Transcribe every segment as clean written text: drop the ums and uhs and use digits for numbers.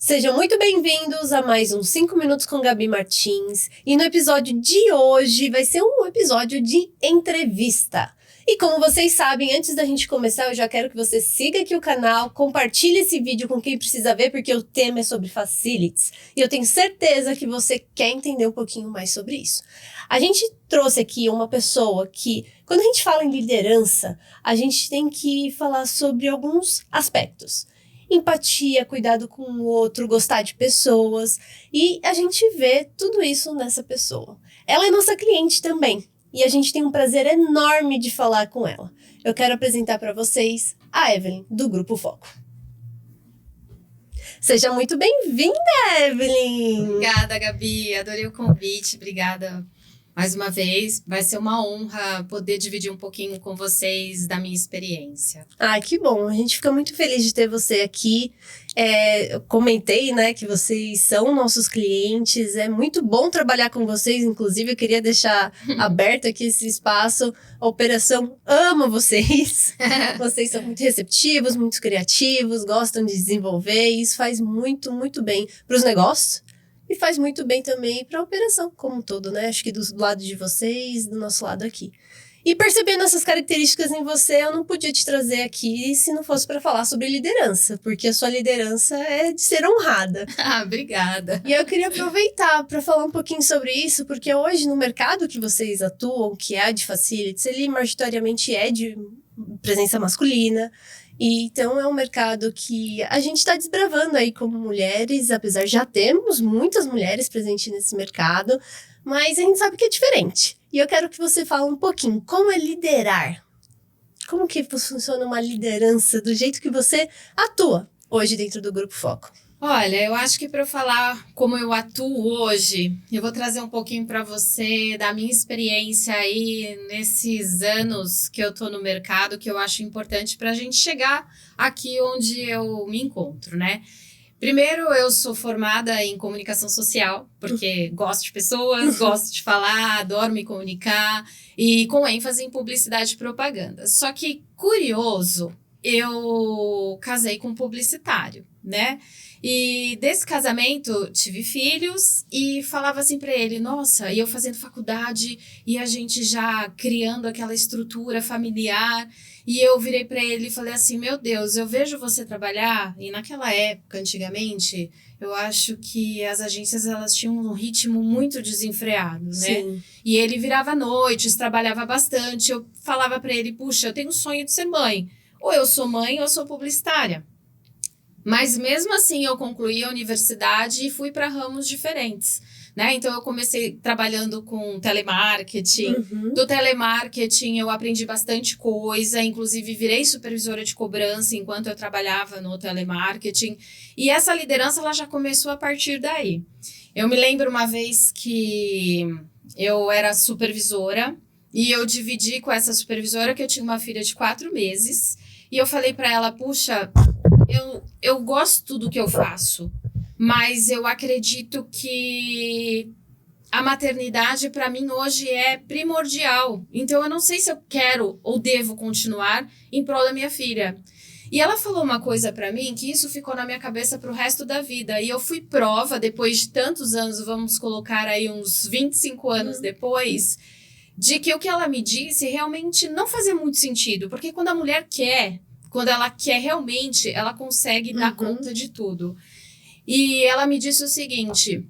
Sejam muito bem-vindos a mais um 5 Minutos com Gabi Martins. E no episódio de hoje vai ser um episódio de entrevista. E como vocês sabem, antes da gente começar, eu já quero que você siga aqui o canal, compartilhe esse vídeo com quem precisa ver, porque o tema é sobre facilities. E eu tenho certeza que você quer entender um pouquinho mais sobre isso. A gente trouxe aqui uma pessoa que, quando a gente fala em liderança, a gente tem que falar sobre alguns aspectos. Empatia, cuidado com o outro, gostar de pessoas. E a gente vê tudo isso nessa pessoa. Ela é nossa cliente também. E a gente tem um prazer enorme de falar com ela. Eu quero apresentar para vocês a Evelyn, do Grupo Foco. Seja muito bem-vinda, Evelyn! Obrigada, Gabi. Adorei o convite. Obrigada mais uma vez. Vai ser uma honra poder dividir um pouquinho com vocês da minha experiência. Ah, que bom. A gente fica muito feliz de ter você aqui. Eu comentei, né, que vocês são nossos clientes. É muito bom trabalhar com vocês. Inclusive, eu queria deixar aberto aqui esse espaço. A operação ama vocês. Vocês são muito receptivos, muito criativos, gostam de desenvolver. E isso faz muito, muito bem para os negócios. E faz muito bem também para a operação como um todo, né? Acho que do lado de vocês, do nosso lado aqui. E percebendo essas características em você, eu não podia te trazer aqui se não fosse para falar sobre liderança, porque a sua liderança é de ser honrada. Ah, obrigada. E eu queria aproveitar para falar um pouquinho sobre isso, porque hoje no mercado que vocês atuam, que é de facilities, ele majoritariamente é de presença masculina. E então é um mercado que a gente está desbravando aí como mulheres, apesar de já termos muitas mulheres presentes nesse mercado, mas a gente sabe que é diferente. E eu quero que você fale um pouquinho como é liderar. Como que funciona uma liderança do jeito que você atua hoje dentro do Grupo Foco? Olha, eu acho que para eu falar como eu atuo hoje, eu vou trazer um pouquinho para você da minha experiência aí nesses anos que eu tô no mercado, que eu acho importante para a gente chegar aqui onde eu me encontro, né? Primeiro, eu sou formada em comunicação social, porque gosto de pessoas, gosto de falar, adoro me comunicar, e com ênfase em publicidade e propaganda. Só que, curioso, eu casei com um publicitário, né? E desse casamento tive filhos e falava assim para ele, nossa, e eu fazendo faculdade e a gente já criando aquela estrutura familiar, e eu virei para ele e falei assim, meu Deus, eu vejo você trabalhar, e naquela época, antigamente, eu acho que as agências elas tinham um ritmo muito desenfreado, né? Sim. E ele virava noites, trabalhava bastante, eu falava para ele, puxa, eu tenho um sonho de ser mãe, ou eu sou mãe ou eu sou publicitária. Mas mesmo assim eu concluí a universidade e fui para ramos diferentes, né? Então eu comecei trabalhando com telemarketing. Do telemarketing eu aprendi bastante coisa, inclusive virei supervisora de cobrança enquanto eu trabalhava no telemarketing. E essa liderança ela já começou a partir daí. Eu me lembro uma vez que eu era supervisora e eu dividi com essa supervisora que eu tinha uma filha de 4 meses. E eu falei para ela, puxa, eu gosto do que eu faço, mas eu acredito que a maternidade para mim hoje é primordial. Então eu não sei se eu quero ou devo continuar em prol da minha filha. E ela falou uma coisa para mim que isso ficou na minha cabeça pro resto da vida. E eu fui prova, depois de tantos anos, vamos colocar aí uns 25 anos depois, de que o que ela me disse realmente não fazia muito sentido. Porque quando a mulher quer, quando ela quer realmente, ela consegue dar conta de tudo. E ela me disse o seguinte,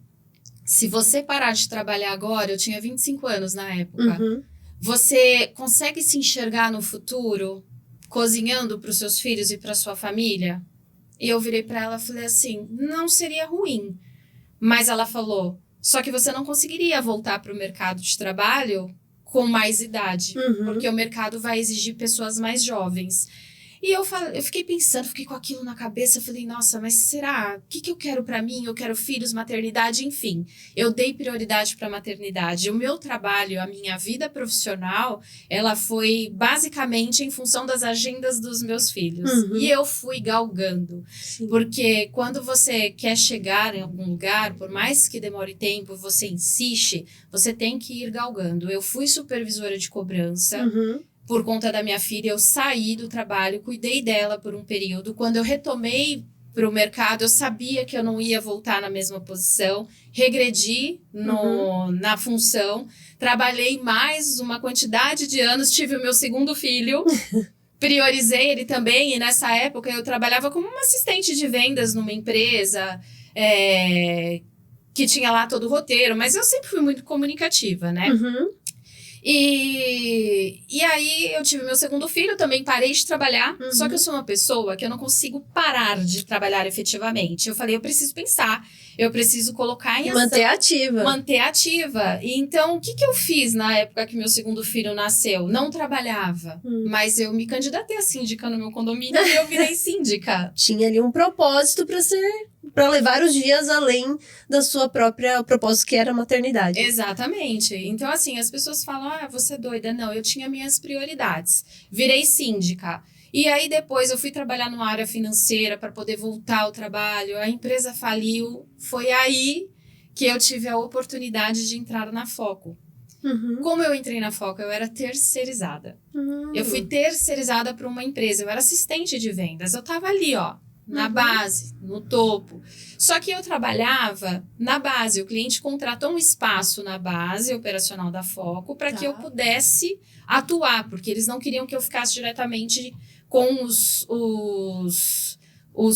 se você parar de trabalhar agora, eu tinha 25 anos na época, você consegue se enxergar no futuro cozinhando para os seus filhos e para sua família? E eu virei para ela e falei assim, não seria ruim. Mas ela falou, só que você não conseguiria voltar para o mercado de trabalho com mais idade, porque o mercado vai exigir pessoas mais jovens. E eu fiquei pensando, fiquei com aquilo na cabeça, falei, nossa, mas será? O que eu quero para mim? Eu quero filhos, maternidade, enfim. Eu dei prioridade para a maternidade. O meu trabalho, a minha vida profissional, ela foi basicamente em função das agendas dos meus filhos. E eu fui galgando. Sim. Porque quando você quer chegar em algum lugar, por mais que demore tempo, você insiste, você tem que ir galgando. Eu fui supervisora de cobrança. Por conta da minha filha, eu saí do trabalho, cuidei dela por um período. Quando eu retomei para o mercado, eu sabia que eu não ia voltar na mesma posição, regredi na função, trabalhei mais uma quantidade de anos, tive o meu segundo filho, priorizei ele também, e nessa época eu trabalhava como uma assistente de vendas numa empresa, que tinha lá todo o roteiro, mas eu sempre fui muito comunicativa, né? E aí eu tive meu segundo filho, também parei de trabalhar, só que eu sou uma pessoa que eu não consigo parar de trabalhar efetivamente. Eu falei, eu preciso pensar, eu preciso colocar em ação. Manter ativa. E então, o que eu fiz na época que meu segundo filho nasceu? Não trabalhava, mas eu me candidatei a síndica no meu condomínio e eu virei síndica. Tinha ali um propósito para levar os dias além da sua própria propósito, que era a maternidade. Exatamente. Então, assim, as pessoas falam, você é doida. Não, eu tinha minhas prioridades. Virei síndica. E aí, depois, eu fui trabalhar numa área financeira para poder voltar ao trabalho. A empresa faliu. Foi aí que eu tive a oportunidade de entrar na Foco. Como eu entrei na Foco? Eu era terceirizada. Eu fui terceirizada para uma empresa. Eu era assistente de vendas. Eu estava ali, na base, no topo. Só que eu trabalhava na base. O cliente contratou um espaço na base operacional da Foco para que eu pudesse atuar, porque eles não queriam que eu ficasse diretamente com os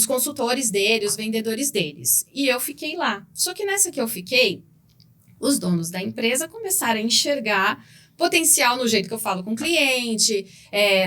consultores dele, os vendedores deles. E eu fiquei lá. Só que nessa que eu fiquei, os donos da empresa começaram a enxergar potencial no jeito que eu falo com o cliente,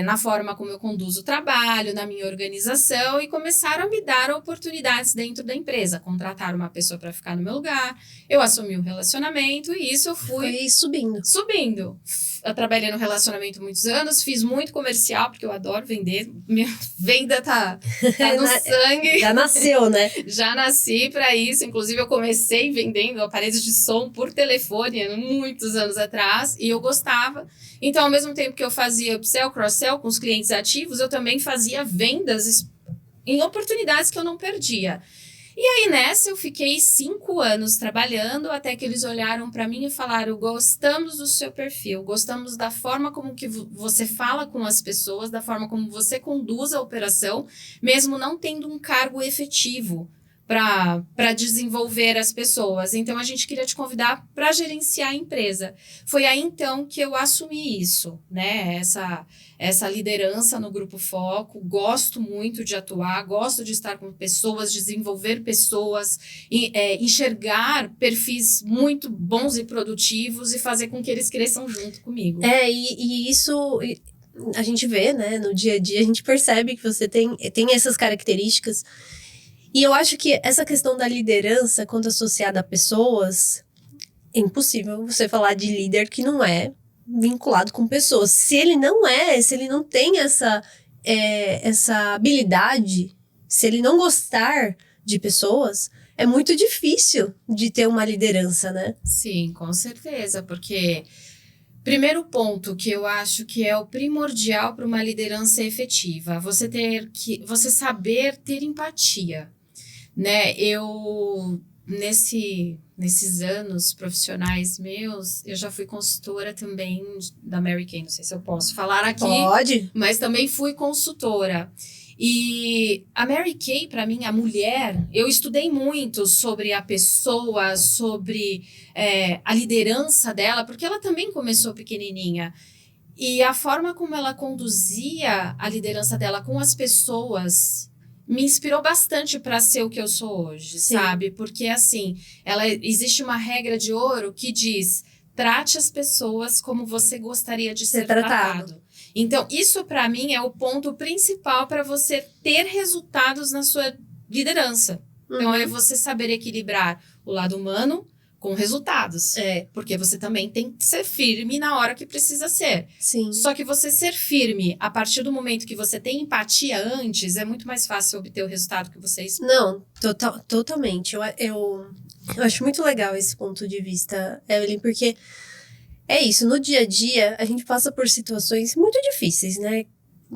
na forma como eu conduzo o trabalho, na minha organização, e começaram a me dar oportunidades dentro da empresa. Contrataram uma pessoa para ficar no meu lugar, eu assumi o relacionamento e isso eu fui subindo. Eu trabalhei no relacionamento muitos anos, fiz muito comercial, porque eu adoro vender. Minha venda tá no sangue. Já nasceu, né? Já nasci para isso. Inclusive, eu comecei vendendo aparelhos de som por telefone muitos anos atrás, e eu gostava. Então, ao mesmo tempo que eu fazia upsell, cross-sell com os clientes ativos, eu também fazia vendas em oportunidades que eu não perdia. E aí, nessa, eu fiquei 5 anos trabalhando, até que eles olharam para mim e falaram, gostamos do seu perfil, gostamos da forma como que você fala com as pessoas, da forma como você conduz a operação, mesmo não tendo um cargo efetivo para desenvolver as pessoas. Então, a gente queria te convidar para gerenciar a empresa. Foi aí, então, que eu assumi isso, né? Essa liderança no Grupo Foco. Gosto muito de atuar, gosto de estar com pessoas, desenvolver pessoas, enxergar perfis muito bons e produtivos e fazer com que eles cresçam junto comigo. E isso a gente vê, né? No dia a dia, a gente percebe que você tem essas características. E eu acho que essa questão da liderança, quando associada a pessoas, é impossível você falar de líder que não é vinculado com pessoas. Se ele não tem essa habilidade, se ele não gostar de pessoas, é muito difícil de ter uma liderança, né? Sim, com certeza, porque primeiro ponto que eu acho que é o primordial para uma liderança efetiva, você saber ter empatia. Né, eu, nesses anos profissionais meus, eu já fui consultora também da Mary Kay, não sei se eu posso falar aqui. Pode. Mas também fui consultora. E a Mary Kay, para mim, a mulher, eu estudei muito sobre a pessoa, sobre a liderança dela, porque ela também começou pequenininha. E a forma como ela conduzia a liderança dela com as pessoas me inspirou bastante para ser o que eu sou hoje, Sim. sabe? Porque, assim, existe uma regra de ouro que diz, trate as pessoas como você gostaria de ser tratado. Então, isso para mim é o ponto principal para você ter resultados na sua liderança. Então, é você saber equilibrar o lado humano com resultados. Porque você também tem que ser firme na hora que precisa ser. Sim. Só que você ser firme a partir do momento que você tem empatia antes, é muito mais fácil obter o resultado que você espera. Não, totalmente. Eu acho muito legal esse ponto de vista, Evelyn, porque é isso, no dia a dia a gente passa por situações muito difíceis, né?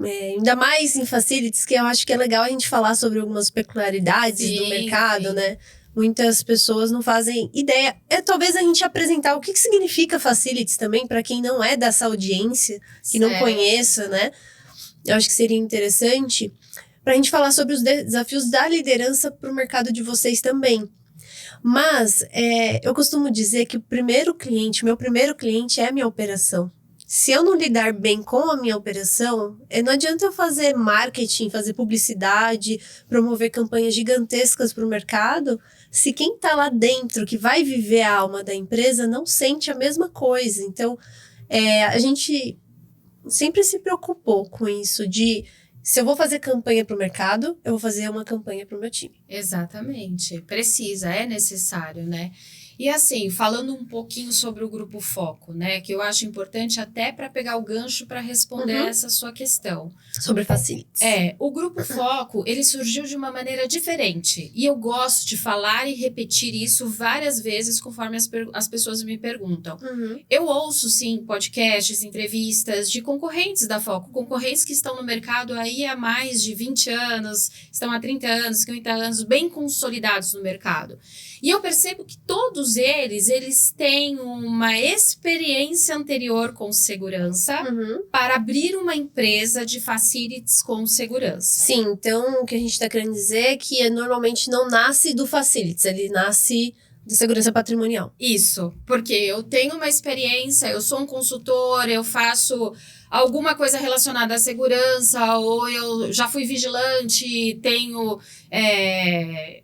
Ainda mais em facilities, que eu acho que é legal a gente falar sobre algumas peculiaridades do mercado, né? Muitas pessoas não fazem ideia. Talvez a gente apresentar o que significa facilities também, para quem não é dessa audiência, que não conheça, né? Eu acho que seria interessante. para a gente falar sobre os desafios da liderança para o mercado de vocês também. Mas eu costumo dizer que meu primeiro cliente é a minha operação. Se eu não lidar bem com a minha operação, não adianta eu fazer marketing, fazer publicidade, promover campanhas gigantescas para o mercado, se quem está lá dentro, que vai viver a alma da empresa, não sente a mesma coisa. Então, a gente sempre se preocupou com isso de... Se eu vou fazer campanha para o mercado, eu vou fazer uma campanha para o meu time. Exatamente. Precisa, é necessário, né? E assim, falando um pouquinho sobre o Grupo Foco, né? Que eu acho importante até para pegar o gancho para responder essa sua questão. Sobre facilities. O Grupo Foco, ele surgiu de uma maneira diferente. E eu gosto de falar e repetir isso várias vezes conforme as pessoas me perguntam. Eu ouço, sim, podcasts, entrevistas de concorrentes da Foco. Concorrentes que estão no mercado aí há mais de 20 anos, estão há 30 anos, 50 anos, bem consolidados no mercado. E eu percebo que todos eles têm uma experiência anterior com segurança para abrir uma empresa de facilities com segurança. Sim, então o que a gente está querendo dizer é que normalmente não nasce do facilities, ele nasce da segurança patrimonial. Isso, porque eu tenho uma experiência, eu sou um consultor, eu faço alguma coisa relacionada à segurança, ou eu já fui vigilante,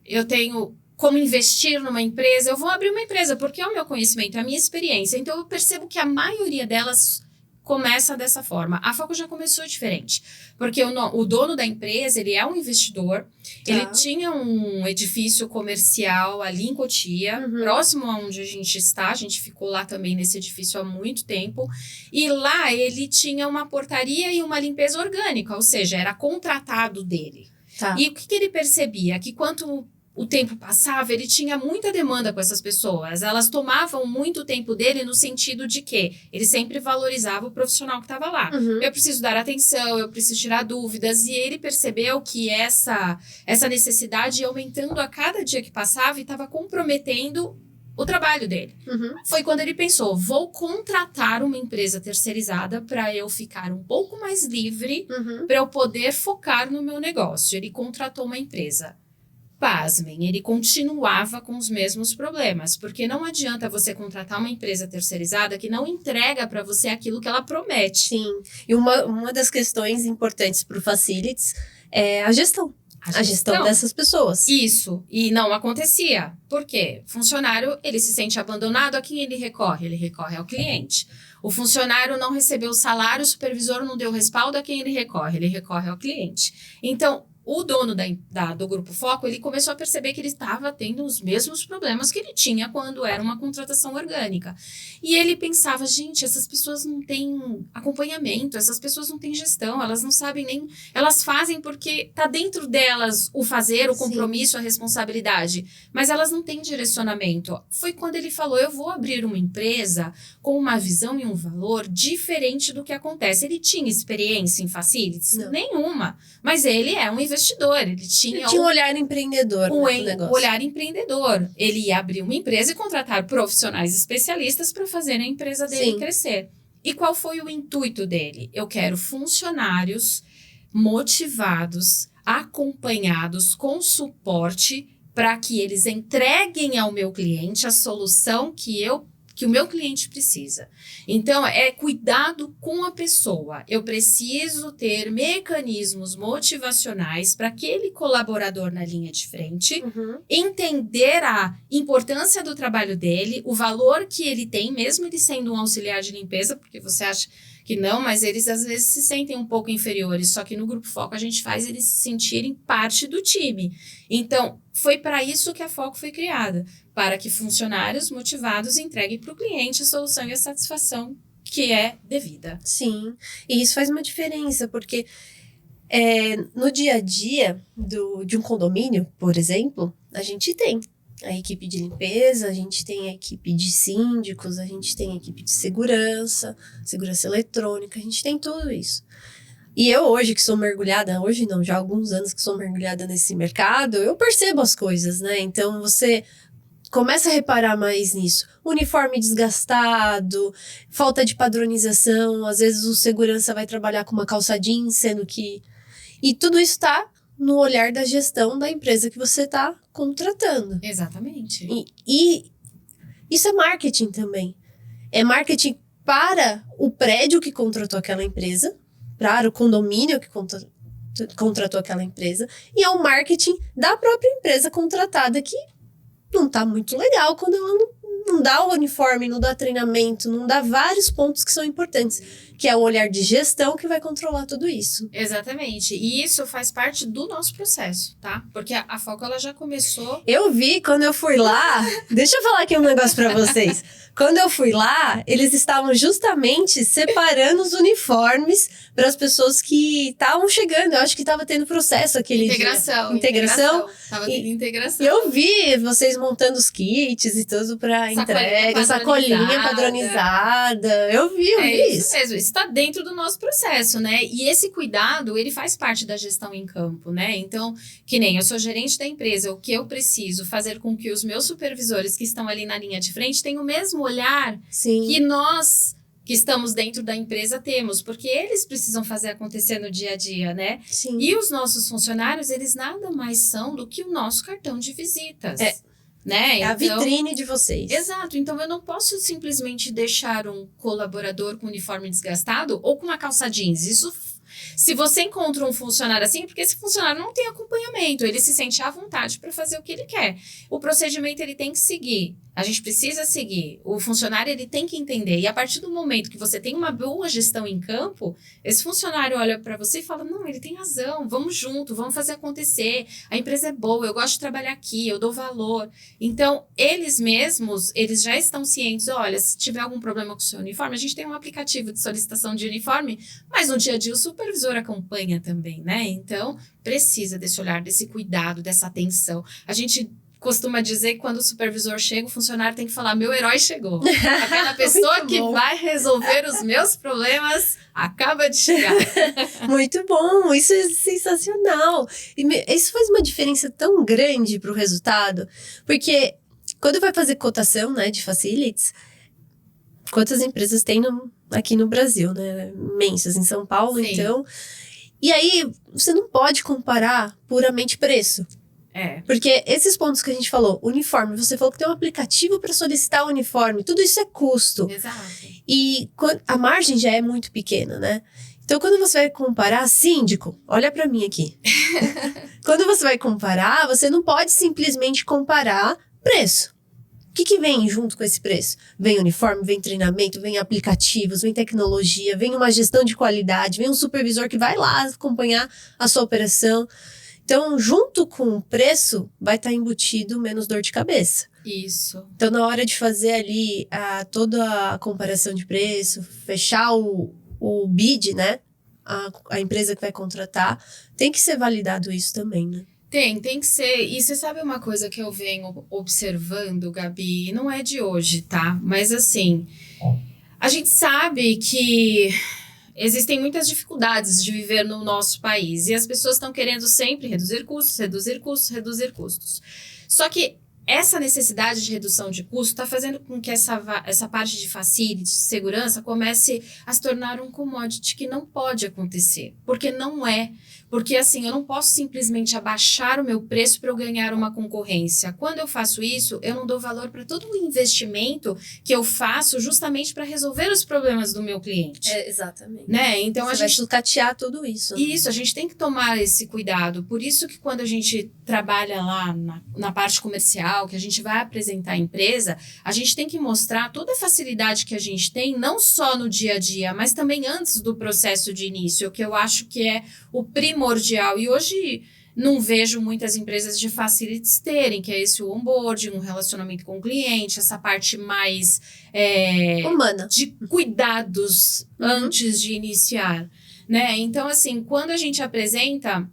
eu tenho como investir numa empresa, eu vou abrir uma empresa, porque é o meu conhecimento, é a minha experiência. Então, eu percebo que a maioria delas começa dessa forma. A Foco já começou diferente, porque o dono da empresa, ele é um investidor, ele tinha um edifício comercial ali em Cotia, próximo a onde a gente ficou lá também nesse edifício há muito tempo, e lá ele tinha uma portaria e uma limpeza orgânica, ou seja, era contratado dele. E o que ele percebia? Que quanto o tempo passava, ele tinha muita demanda com essas pessoas. Elas tomavam muito tempo dele no sentido de que ele sempre valorizava o profissional que estava lá. Eu preciso dar atenção, eu preciso tirar dúvidas. E ele percebeu que essa necessidade ia aumentando a cada dia que passava e estava comprometendo o trabalho dele. Foi quando ele pensou, vou contratar uma empresa terceirizada para eu ficar um pouco mais livre, para eu poder focar no meu negócio. Ele contratou uma empresa. Pasmem, ele continuava com os mesmos problemas, porque não adianta você contratar uma empresa terceirizada que não entrega para você aquilo que ela promete. Sim, e uma das questões importantes para o Facilities é a gestão. A gestão dessas pessoas. Isso, e não acontecia. Por quê? Funcionário, ele se sente abandonado, a quem ele recorre? Ele recorre ao cliente. O funcionário não recebeu o salário, o supervisor não deu respaldo, a quem ele recorre? Ele recorre ao cliente. Então, o dono do Grupo Foco, ele começou a perceber que ele estava tendo os mesmos problemas que ele tinha quando era uma contratação orgânica. E ele pensava, gente, essas pessoas não têm acompanhamento, essas pessoas não têm gestão, elas não sabem nem... Elas fazem porque está dentro delas o fazer, o compromisso, a responsabilidade, mas elas não têm direcionamento. Foi quando ele falou, eu vou abrir uma empresa com uma visão e um valor diferente do que acontece. Ele tinha experiência em facilities? Não. Nenhuma. Mas ele é um investidor, ele tinha um olhar empreendedor no negócio. Olhar empreendedor. Ele ia abrir uma empresa e contratar profissionais especialistas para fazer a empresa dele crescer. E qual foi o intuito dele? Eu quero funcionários motivados, acompanhados, com suporte, para que eles entreguem ao meu cliente a solução que o meu cliente precisa. Então, é cuidado com a pessoa. Eu preciso ter mecanismos motivacionais para aquele colaborador na linha de frente, entender a importância do trabalho dele, o valor que ele tem, mesmo ele sendo um auxiliar de limpeza, porque você acha que não, mas eles às vezes se sentem um pouco inferiores, só que no Grupo Foco a gente faz eles se sentirem parte do time. Então, foi para isso que a Foco foi criada, para que funcionários motivados entreguem para o cliente a solução e a satisfação que é devida. Sim, e isso faz uma diferença, porque no dia a dia de um condomínio, por exemplo, a gente tem a equipe de limpeza, a gente tem a equipe de síndicos, a gente tem a equipe de segurança eletrônica, a gente tem tudo isso. E eu hoje que sou mergulhada, hoje não, já há alguns anos que sou mergulhada nesse mercado, eu percebo as coisas, né? Então você começa a reparar mais nisso. Uniforme desgastado, falta de padronização, às vezes o segurança vai trabalhar com uma calça jeans, sendo que... E tudo isso tá no olhar da gestão da empresa que você está contratando. Exatamente. E isso é marketing também. É marketing para o prédio que contratou aquela empresa, para o condomínio que contratou aquela empresa, e é o marketing da própria empresa contratada que não tá muito legal quando ela não dá o uniforme, não dá treinamento, não dá vários pontos que são importantes, que é o olhar de gestão que vai controlar tudo isso. Exatamente. E isso faz parte do nosso processo, tá? Porque a Foco, ela já começou... Eu vi quando eu fui lá... Deixa eu falar aqui um negócio pra vocês. Quando eu fui lá, eles estavam justamente separando os uniformes para as pessoas que estavam chegando. Eu acho que estava tendo processo aquele Integração. dia. Integração. Tava tendo integração. E eu vi vocês montando os kits e tudo para entrega, sacolinha padronizada. Eu vi isso mesmo. Isso está dentro do nosso processo, né? E esse cuidado, ele faz parte da gestão em campo, né? Então, que nem eu sou gerente da empresa, o que eu preciso fazer com que os meus supervisores que estão ali na linha de frente tenham o mesmo olhar que nós que estamos dentro da empresa temos, porque eles precisam fazer acontecer no dia a dia, né? Sim. E os nossos funcionários, eles nada mais são do que o nosso cartão de visitas. Né? É a vitrine de vocês. Exato. Então, eu não posso simplesmente deixar um colaborador com uniforme desgastado ou com uma calça jeans. Isso, se você encontra um funcionário assim, porque esse funcionário não tem acompanhamento, ele se sente à vontade para fazer o que ele quer. O procedimento, ele tem que seguir. A gente precisa seguir. O funcionário, ele tem que entender. E a partir do momento que você tem uma boa gestão em campo, esse funcionário olha para você e fala, não, ele tem razão, vamos junto, vamos fazer acontecer. A empresa é boa, eu gosto de trabalhar aqui, eu dou valor. Então, eles mesmos, eles já estão cientes, olha, se tiver algum problema com o seu uniforme, a gente tem um aplicativo de solicitação de uniforme, mas no dia a dia o supervisor acompanha também, né? Então, precisa desse olhar, desse cuidado, dessa atenção. A gente costuma dizer que quando o supervisor chega, o funcionário tem que falar, meu herói chegou. Aquela pessoa que vai resolver os meus problemas acaba de chegar. Muito bom, isso é sensacional. E isso faz uma diferença tão grande para o resultado, porque quando vai fazer cotação, né, de facilities, quantas empresas tem aqui no Brasil, né? Imensas, em São Paulo, Sim. Então. E aí, você não pode comparar puramente preço. Porque esses pontos que a gente falou, uniforme, você falou que tem um aplicativo para solicitar o uniforme, tudo isso é custo. Exato. E a margem já é muito pequena, né? Então, quando você vai comparar, síndico, olha para mim aqui. Quando você vai comparar, você não pode simplesmente comparar preço. O que vem junto com esse preço? Vem uniforme, vem treinamento, vem aplicativos, vem tecnologia, vem uma gestão de qualidade, vem um supervisor que vai lá acompanhar a sua operação. Então, junto com o preço, vai estar embutido menos dor de cabeça. Isso. Então, na hora de fazer ali toda a comparação de preço, fechar o bid, né? A empresa que vai contratar, tem que ser validado isso também, né? Tem que ser. E você sabe uma coisa que eu venho observando, Gabi? Não é de hoje, tá? Mas assim, a gente sabe que existem muitas dificuldades de viver no nosso país. E as pessoas estão querendo sempre reduzir custos, reduzir custos, reduzir custos. Só que essa necessidade de redução de custo está fazendo com que essa parte de facility, de segurança, comece a se tornar um commodity que não pode acontecer. Porque não é. Porque assim, eu não posso simplesmente abaixar o meu preço para eu ganhar uma concorrência. Quando eu faço isso, eu não dou valor para todo o investimento que eu faço justamente para resolver os problemas do meu cliente. Exatamente. Né? Então, Você vai sucatear tudo isso. Né? Isso, a gente tem que tomar esse cuidado. Por isso que quando a gente trabalha lá na parte comercial, que a gente vai apresentar a empresa, a gente tem que mostrar toda a facilidade que a gente tem, não só no dia a dia, mas também antes do processo de início, que eu acho que é o primordial. E hoje não vejo muitas empresas de facilities terem, que é esse o onboarding, um relacionamento com o cliente, essa parte mais humana, de cuidados antes de iniciar, né? Então, assim, quando a gente apresenta,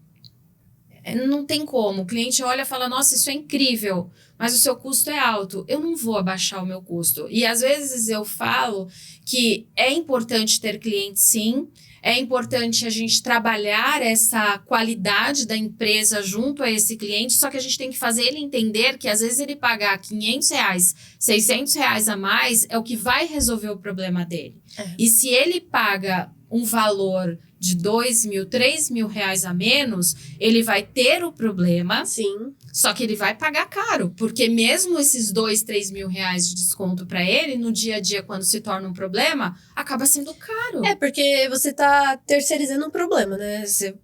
não tem como. O cliente olha e fala, nossa, isso é incrível, mas o seu custo é alto. Eu não vou abaixar o meu custo. E às vezes eu falo que é importante ter cliente, sim. É importante a gente trabalhar essa qualidade da empresa junto a esse cliente, só que a gente tem que fazer ele entender que às vezes ele pagar R$500, R$600 a mais é o que vai resolver o problema dele. E se ele paga um valor de 2 mil, 3 mil reais a menos, ele vai ter o problema, Sim. só que ele vai pagar caro, porque mesmo esses 2, 3 mil reais de desconto para ele, no dia a dia, quando se torna um problema, acaba sendo caro. É, porque você tá terceirizando um problema, né? Você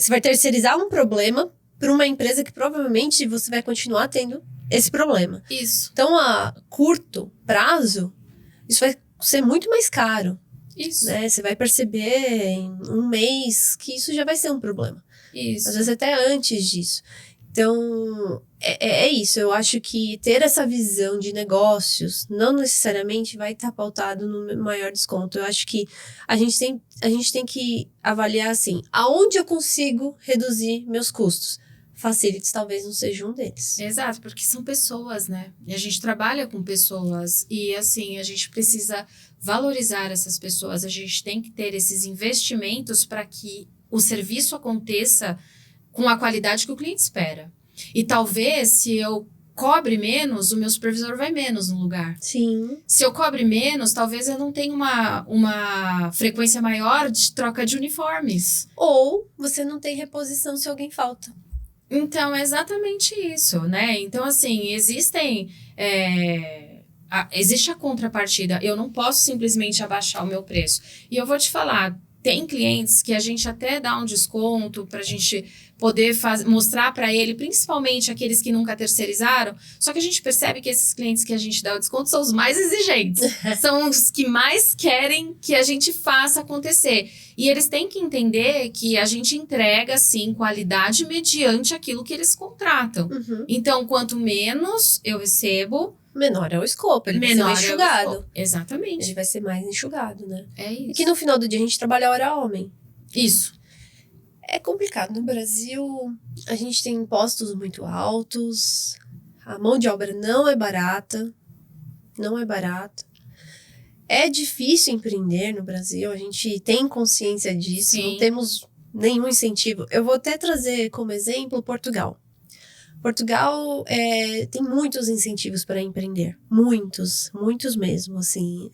vai terceirizar um problema para uma empresa que provavelmente você vai continuar tendo esse problema. Isso. Então, a curto prazo, isso vai ser muito mais caro. Isso. Né? Você vai perceber em um mês que isso já vai ser um problema. Isso. Às vezes até antes disso. Então, é isso. Eu acho que ter essa visão de negócios não necessariamente vai estar pautado no maior desconto. Eu acho que a gente tem que avaliar assim, aonde eu consigo reduzir meus custos. Facilities talvez não seja um deles. Exato, porque são pessoas, né? E a gente trabalha com pessoas e, assim, a gente precisa valorizar essas pessoas. A gente tem que ter esses investimentos para que o serviço aconteça com a qualidade que o cliente espera. E talvez, se eu cobre menos, o meu supervisor vai menos no lugar. Sim. Se eu cobre menos, talvez eu não tenha uma frequência maior de troca de uniformes. Ou você não tem reposição se alguém falta. Então, é exatamente isso, né? Então, assim, existe a contrapartida. Eu não posso simplesmente abaixar o meu preço. E eu vou te falar, tem clientes que a gente até dá um desconto para a gente poder mostrar para ele, principalmente aqueles que nunca terceirizaram. Só que a gente percebe que esses clientes que a gente dá o desconto são os mais exigentes. São os que mais querem que a gente faça acontecer. E eles têm que entender que a gente entrega, sim, qualidade mediante aquilo que eles contratam. Uhum. Então, quanto menos eu recebo, menor é o escopo, ele vai ser mais enxugado. Exatamente. Ele vai ser mais enxugado, né? É isso. E que no final do dia a gente trabalha hora homem. Isso. É complicado. No Brasil, a gente tem impostos muito altos, a mão de obra não é barata. Não é barata. É difícil empreender no Brasil, a gente tem consciência disso, Sim. Não temos nenhum incentivo. Eu vou até trazer como exemplo Portugal. Portugal tem muitos incentivos para empreender. Muitos mesmo, assim.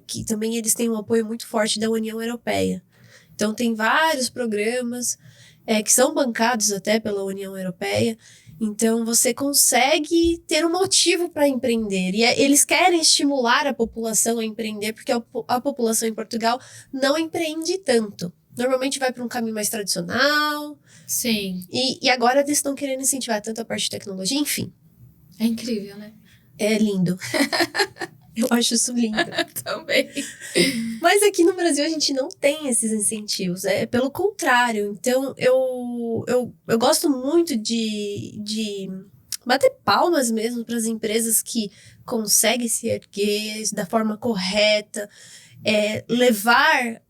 Que também eles têm um apoio muito forte da União Europeia. Então, tem vários programas que são bancados até pela União Europeia. Então, você consegue ter um motivo para empreender. E eles querem estimular a população a empreender, porque a população em Portugal não empreende tanto. Normalmente vai para um caminho mais tradicional. Sim. E agora eles estão querendo incentivar tanto a parte de tecnologia, enfim. É incrível, né? É lindo. Eu acho isso lindo. Também. Mas aqui no Brasil a gente não tem esses incentivos. É pelo contrário. Então, eu gosto muito de bater palmas mesmo para as empresas que conseguem se erguer da forma correta, levar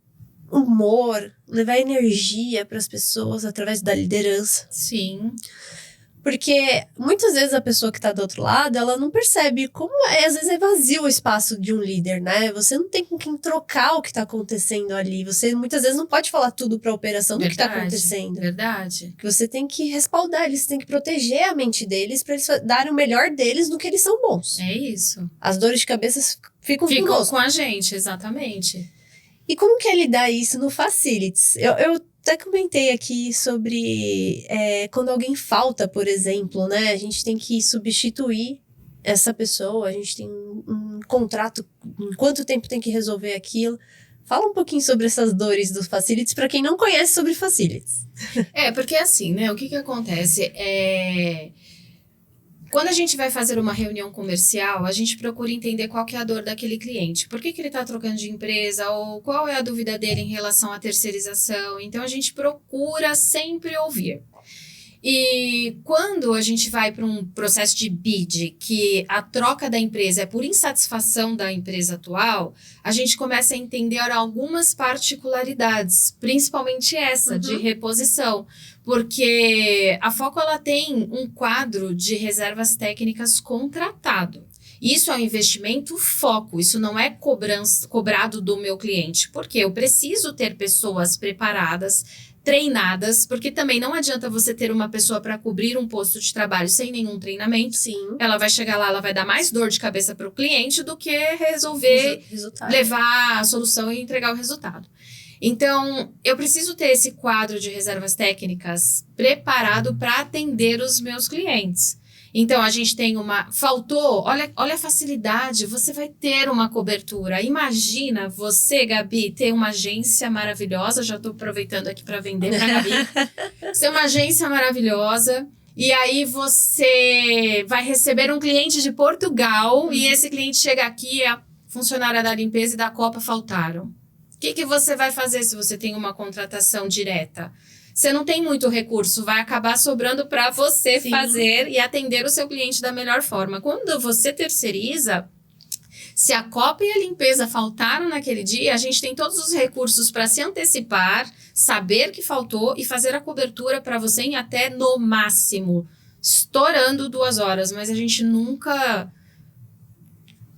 humor, levar energia para as pessoas através da liderança. Sim. Porque muitas vezes a pessoa que está do outro lado, ela não percebe como às vezes é vazio o espaço de um líder, né? Você não tem com quem trocar o que está acontecendo ali. Você muitas vezes não pode falar tudo para a operação do que está acontecendo. Verdade. Que você tem que respaldar eles, você tem que proteger a mente deles para eles darem o melhor deles no que eles são bons. É isso. As dores de cabeça ficam com a gente, exatamente. E como que é lidar isso no Facilities? Eu até comentei aqui sobre quando alguém falta, por exemplo, né? A gente tem que substituir essa pessoa, a gente tem um contrato, em quanto tempo tem que resolver aquilo. Fala um pouquinho sobre essas dores dos Facilities para quem não conhece sobre Facilities. Porque assim, né? O que acontece? Quando a gente vai fazer uma reunião comercial, a gente procura entender qual que é a dor daquele cliente. Por que ele está trocando de empresa? Ou qual é a dúvida dele em relação à terceirização? Então, a gente procura sempre ouvir. E quando a gente vai para um processo de bid, que a troca da empresa é por insatisfação da empresa atual, a gente começa a entender algumas particularidades, principalmente essa de reposição. Porque a Foco ela tem um quadro de reservas técnicas contratado. Isso é um investimento foco, isso não é cobrado do meu cliente, porque eu preciso ter pessoas preparadas, treinadas, porque também não adianta você ter uma pessoa para cobrir um posto de trabalho sem nenhum treinamento. Sim. Ela vai chegar lá, ela vai dar mais dor de cabeça para o cliente do que resolver levar a solução e entregar o resultado. Então, eu preciso ter esse quadro de reservas técnicas preparado para atender os meus clientes. Então, a gente tem faltou, olha a facilidade, você vai ter uma cobertura. Imagina você, Gabi, ter uma agência maravilhosa, já estou aproveitando aqui para vender para a Gabi. Você tem uma agência maravilhosa, e aí você vai receber um cliente de Portugal, e esse cliente chega aqui, a funcionária da limpeza e da Copa faltaram. O que você vai fazer se você tem uma contratação direta? Você não tem muito recurso, vai acabar sobrando para você fazer e atender o seu cliente da melhor forma. Quando você terceiriza, se a Copa e a limpeza faltaram naquele dia, a gente tem todos os recursos para se antecipar, saber que faltou e fazer a cobertura para você em até, no máximo, estourando 2 horas. Mas a gente nunca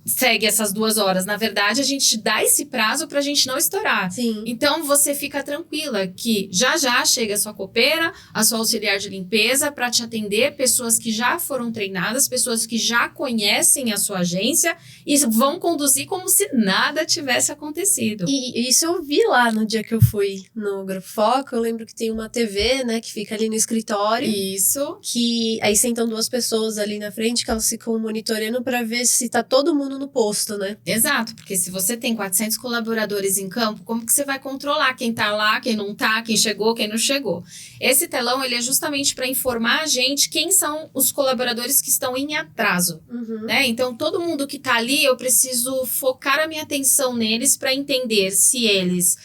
segue essas 2 horas. Na verdade, a gente dá esse prazo para a gente não estourar. Sim. Então, você fica tranquila que já chega a sua copeira, a sua auxiliar de limpeza para te atender, pessoas que já foram treinadas, pessoas que já conhecem a sua agência e vão conduzir como se nada tivesse acontecido. E isso eu vi lá no dia que eu fui no Grupo Foco. Eu lembro que tem uma TV, né, que fica ali no escritório. Isso. Que aí sentam 2 pessoas ali na frente, que elas ficam monitorando para ver se tá todo mundo no posto, né? Exato, porque se você tem 400 colaboradores em campo, como que você vai controlar quem tá lá, quem não tá, quem chegou, quem não chegou? Esse telão, ele é justamente para informar a gente quem são os colaboradores que estão em atraso, né? Então, todo mundo que tá ali, eu preciso focar a minha atenção neles para entender se eles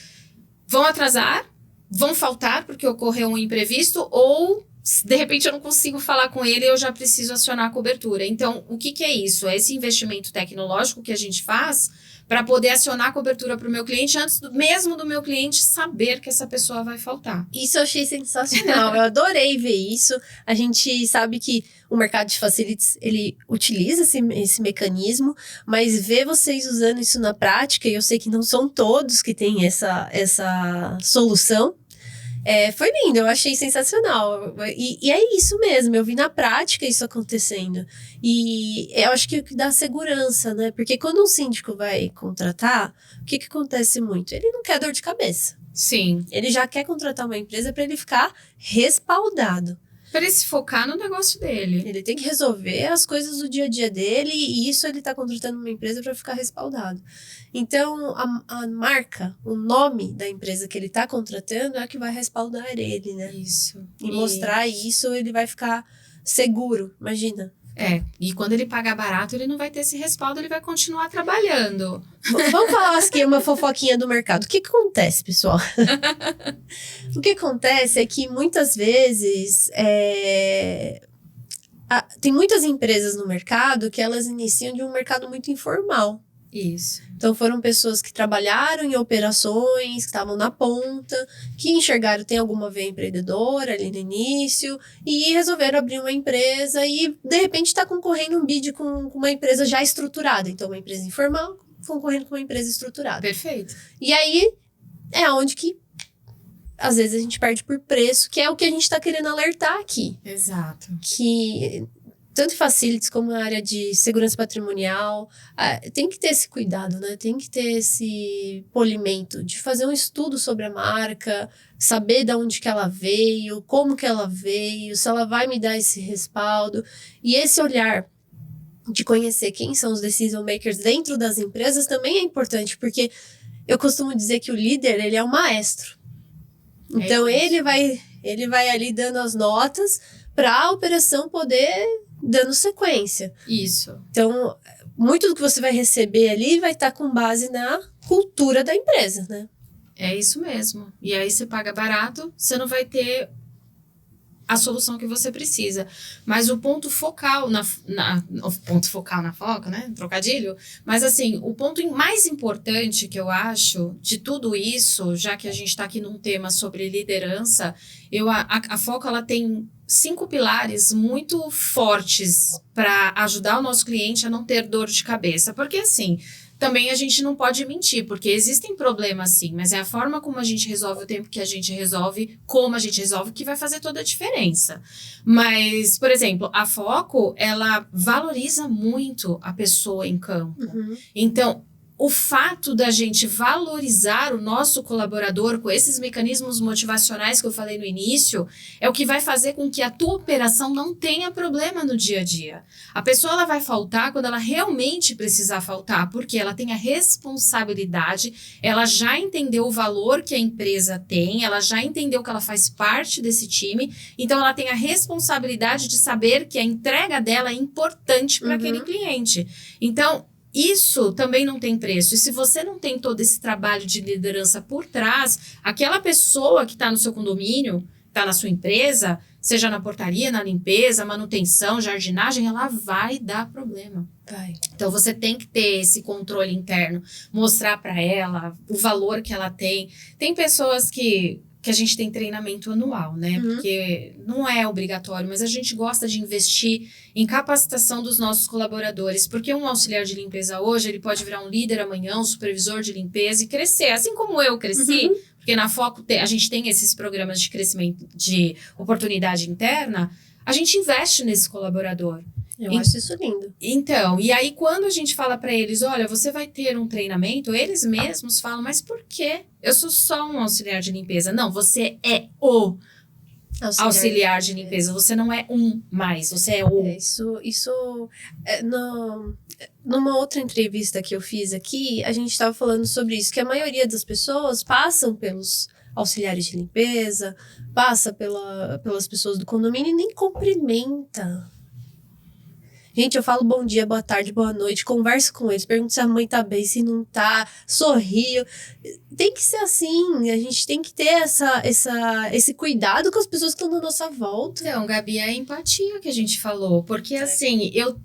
vão atrasar, vão faltar porque ocorreu um imprevisto ou de repente eu não consigo falar com ele, eu já preciso acionar a cobertura. Então, o que é isso? É esse investimento tecnológico que a gente faz para poder acionar a cobertura para o meu cliente antes mesmo do meu cliente saber que essa pessoa vai faltar. Isso eu achei sensacional, eu adorei ver isso. A gente sabe que o mercado de facilities, ele utiliza esse mecanismo, mas ver vocês usando isso na prática, e eu sei que não são todos que têm essa solução, foi lindo, eu achei sensacional. E é isso mesmo, eu vi na prática isso acontecendo. E eu acho que dá segurança, né? Porque quando um síndico vai contratar, o que acontece muito? Ele não quer dor de cabeça. Sim. Ele já quer contratar uma empresa para ele ficar respaldado. Para ele se focar no negócio dele. Ele tem que resolver as coisas do dia a dia dele, e isso ele está contratando uma empresa para ficar respaldado. Então, a marca, o nome da empresa que ele está contratando é a que vai respaldar ele, né? Isso. E mostrar isso, ele vai ficar seguro, imagina. E quando ele pagar barato, ele não vai ter esse respaldo, ele vai continuar trabalhando. Vamos falar aqui uma fofoquinha do mercado. O que acontece, pessoal? O que acontece é que muitas vezes tem muitas empresas no mercado que elas iniciam de um mercado muito informal. Isso. Então foram pessoas que trabalharam em operações, que estavam na ponta, que enxergaram tem alguma veia empreendedora ali no início e resolveram abrir uma empresa e de repente está concorrendo um bid com uma empresa já estruturada. Então uma empresa informal concorrendo com uma empresa estruturada. Perfeito. E aí é onde que às vezes a gente perde por preço, que é o que a gente está querendo alertar aqui. Exato. Que tanto facilities como a área de segurança patrimonial, tem que ter esse cuidado, né? Tem que ter esse polimento de fazer um estudo sobre a marca, saber de onde que ela veio, como que ela veio, se ela vai me dar esse respaldo. E esse olhar de conhecer quem são os decision makers dentro das empresas também é importante, porque eu costumo dizer que o líder, ele é um maestro. Então, ele vai ali dando as notas para a operação poder dando sequência. Isso. Então, muito do que você vai receber ali vai estar com base na cultura da empresa, né? É isso mesmo. E aí você paga barato, você não vai ter a solução que você precisa. Mas o ponto focal o ponto focal na foca, né? Trocadilho. Mas assim, o ponto mais importante que eu acho de tudo isso, já que a gente está aqui num tema sobre liderança, a Foca, ela tem 5 pilares muito fortes para ajudar o nosso cliente a não ter dor de cabeça. Porque assim, também a gente não pode mentir, porque existem problemas sim, mas é a forma como a gente resolve, o tempo que a gente resolve, como a gente resolve, que vai fazer toda a diferença. Mas, por exemplo, a Foco, ela valoriza muito a pessoa em campo. Uhum. Então, o fato da gente valorizar o nosso colaborador com esses mecanismos motivacionais que eu falei no início, é o que vai fazer com que a tua operação não tenha problema no dia a dia. A pessoa ela vai faltar quando ela realmente precisar faltar, porque ela tem a responsabilidade, ela já entendeu o valor que a empresa tem, ela já entendeu que ela faz parte desse time, então ela tem a responsabilidade de saber que a entrega dela é importante para aquele cliente. Então, isso também não tem preço. E se você não tem todo esse trabalho de liderança por trás, aquela pessoa que está no seu condomínio, está na sua empresa, seja na portaria, na limpeza, manutenção, jardinagem, ela vai dar problema. Vai. Então, você tem que ter esse controle interno, mostrar para ela o valor que ela tem. Tem pessoas que a gente tem treinamento anual, né? Porque não é obrigatório, mas a gente gosta de investir em capacitação dos nossos colaboradores, porque um auxiliar de limpeza hoje, ele pode virar um líder amanhã, um supervisor de limpeza e crescer, assim como eu cresci, porque na Foco a gente tem esses programas de crescimento, de oportunidade interna, a gente investe nesse colaborador. Eu acho isso lindo. Então, e aí quando a gente fala para eles, olha, você vai ter um treinamento, eles mesmos falam, mas por quê? Eu sou só um auxiliar de limpeza. Não, você é o auxiliar de limpeza. Você não é um mais, você é o. Numa outra entrevista que eu fiz aqui, a gente estava falando sobre isso, que a maioria das pessoas passam pelos auxiliares de limpeza, passa pelas pessoas do condomínio e nem cumprimenta. Gente, eu falo bom dia, boa tarde, boa noite, converso com eles, pergunto se a mãe tá bem, se não tá, sorrio. Tem que ser assim, a gente tem que ter esse cuidado com as pessoas que estão na nossa volta. Então, Gabi, é a empatia que a gente falou, porque assim, eu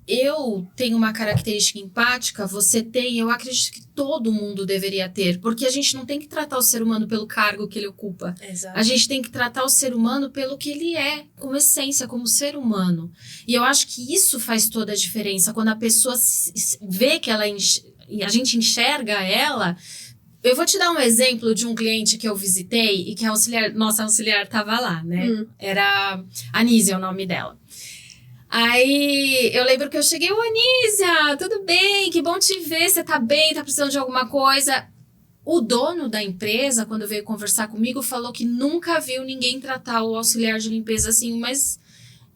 tenho uma característica empática, você tem, eu acredito que todo mundo deveria ter, porque a gente não tem que tratar o ser humano pelo cargo que ele ocupa. Exato. A gente tem que tratar o ser humano pelo que ele é, como essência, como ser humano. E eu acho que isso faz toda a diferença, quando a pessoa vê que ela e a gente enxerga ela. Eu vou te dar um exemplo de um cliente que eu visitei e que nossa auxiliar estava lá, né? Era Anísia o nome dela. Aí eu lembro que eu cheguei, Anísia, tudo bem? Que bom te ver, você tá bem? Tá precisando de alguma coisa? O dono da empresa, quando veio conversar comigo, falou que nunca viu ninguém tratar o auxiliar de limpeza assim, mas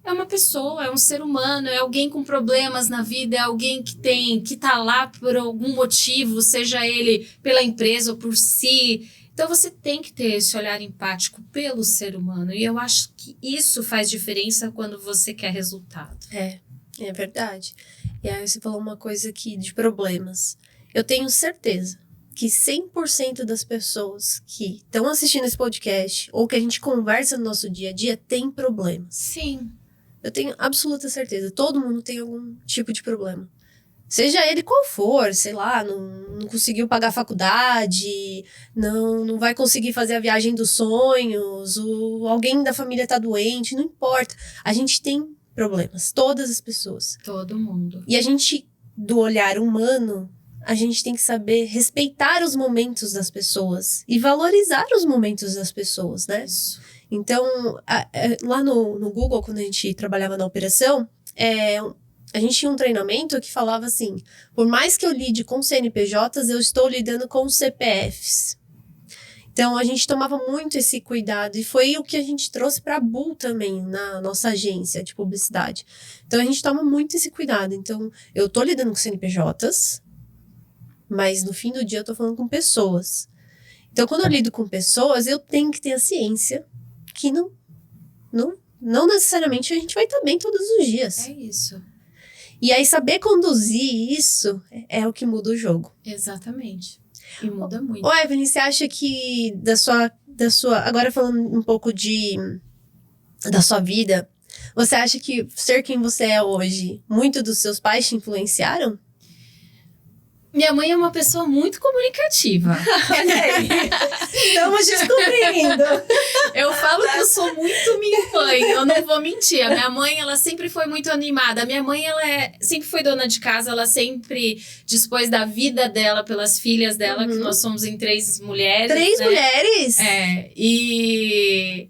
é uma pessoa, é um ser humano, é alguém com problemas na vida, é alguém que tá lá por algum motivo, seja ele pela empresa ou por si. Então, você tem que ter esse olhar empático pelo ser humano. E eu acho que isso faz diferença quando você quer resultado. É verdade. E aí você falou uma coisa aqui de problemas. Eu tenho certeza que 100% das pessoas que estão assistindo esse podcast ou que a gente conversa no nosso dia a dia tem problemas. Sim. Eu tenho absoluta certeza. Todo mundo tem algum tipo de problema. Seja ele qual for, sei lá, não conseguiu pagar a faculdade, não vai conseguir fazer a viagem dos sonhos, ou alguém da família tá doente, não importa. A gente tem problemas, todas as pessoas. Todo mundo. E a gente, do olhar humano, a gente tem que saber respeitar os momentos das pessoas e valorizar os momentos das pessoas, né? Isso. Então, lá no Google, quando a gente trabalhava na operação, a gente tinha um treinamento que falava assim, por mais que eu lide com CNPJs, eu estou lidando com CPFs. Então, a gente tomava muito esse cuidado e foi o que a gente trouxe para a Bull também, na nossa agência de publicidade. Então, a gente toma muito esse cuidado. Então, eu estou lidando com CNPJs, mas no fim do dia eu estou falando com pessoas. Então, quando eu lido com pessoas, eu tenho que ter a ciência que não necessariamente a gente vai estar bem todos os dias. É isso. E aí, saber conduzir isso é o que muda o jogo. Exatamente. E muda muito. Ô, Evelyn, você acha que da sua... Agora falando um pouco da sua vida, você acha que ser quem você é hoje, muito dos seus pais te influenciaram? Minha mãe é uma pessoa muito comunicativa. Estamos descobrindo. Eu falo que eu sou muito minha mãe, eu não vou mentir. A minha mãe, ela sempre foi muito animada. A minha mãe, ela sempre foi dona de casa, ela sempre dispôs da vida dela pelas filhas dela, que nós somos em 3 mulheres. 3 mulheres? E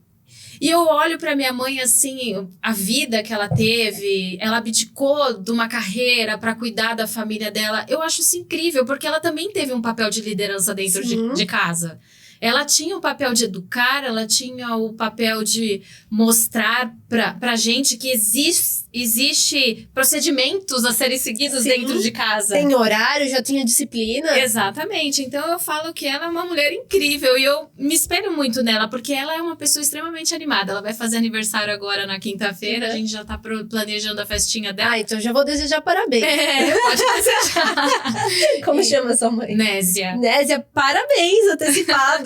E eu olho para minha mãe assim, a vida que ela teve, ela abdicou de uma carreira para cuidar da família dela. Eu acho isso incrível, porque ela também teve um papel de liderança dentro de casa. Ela tinha o papel de educar, ela tinha o papel de mostrar pra gente que existe procedimentos a serem seguidos dentro de casa. Tem horário, já tinha disciplina. Exatamente. Então eu falo que ela é uma mulher incrível e eu me espelho muito nela, porque ela é uma pessoa extremamente animada. Ela vai fazer aniversário agora na quinta-feira, a gente já tá planejando a festinha dela. Então já vou desejar parabéns. Pode desejar. Como chama sua mãe? Nésia. Nésia, parabéns, antecipado.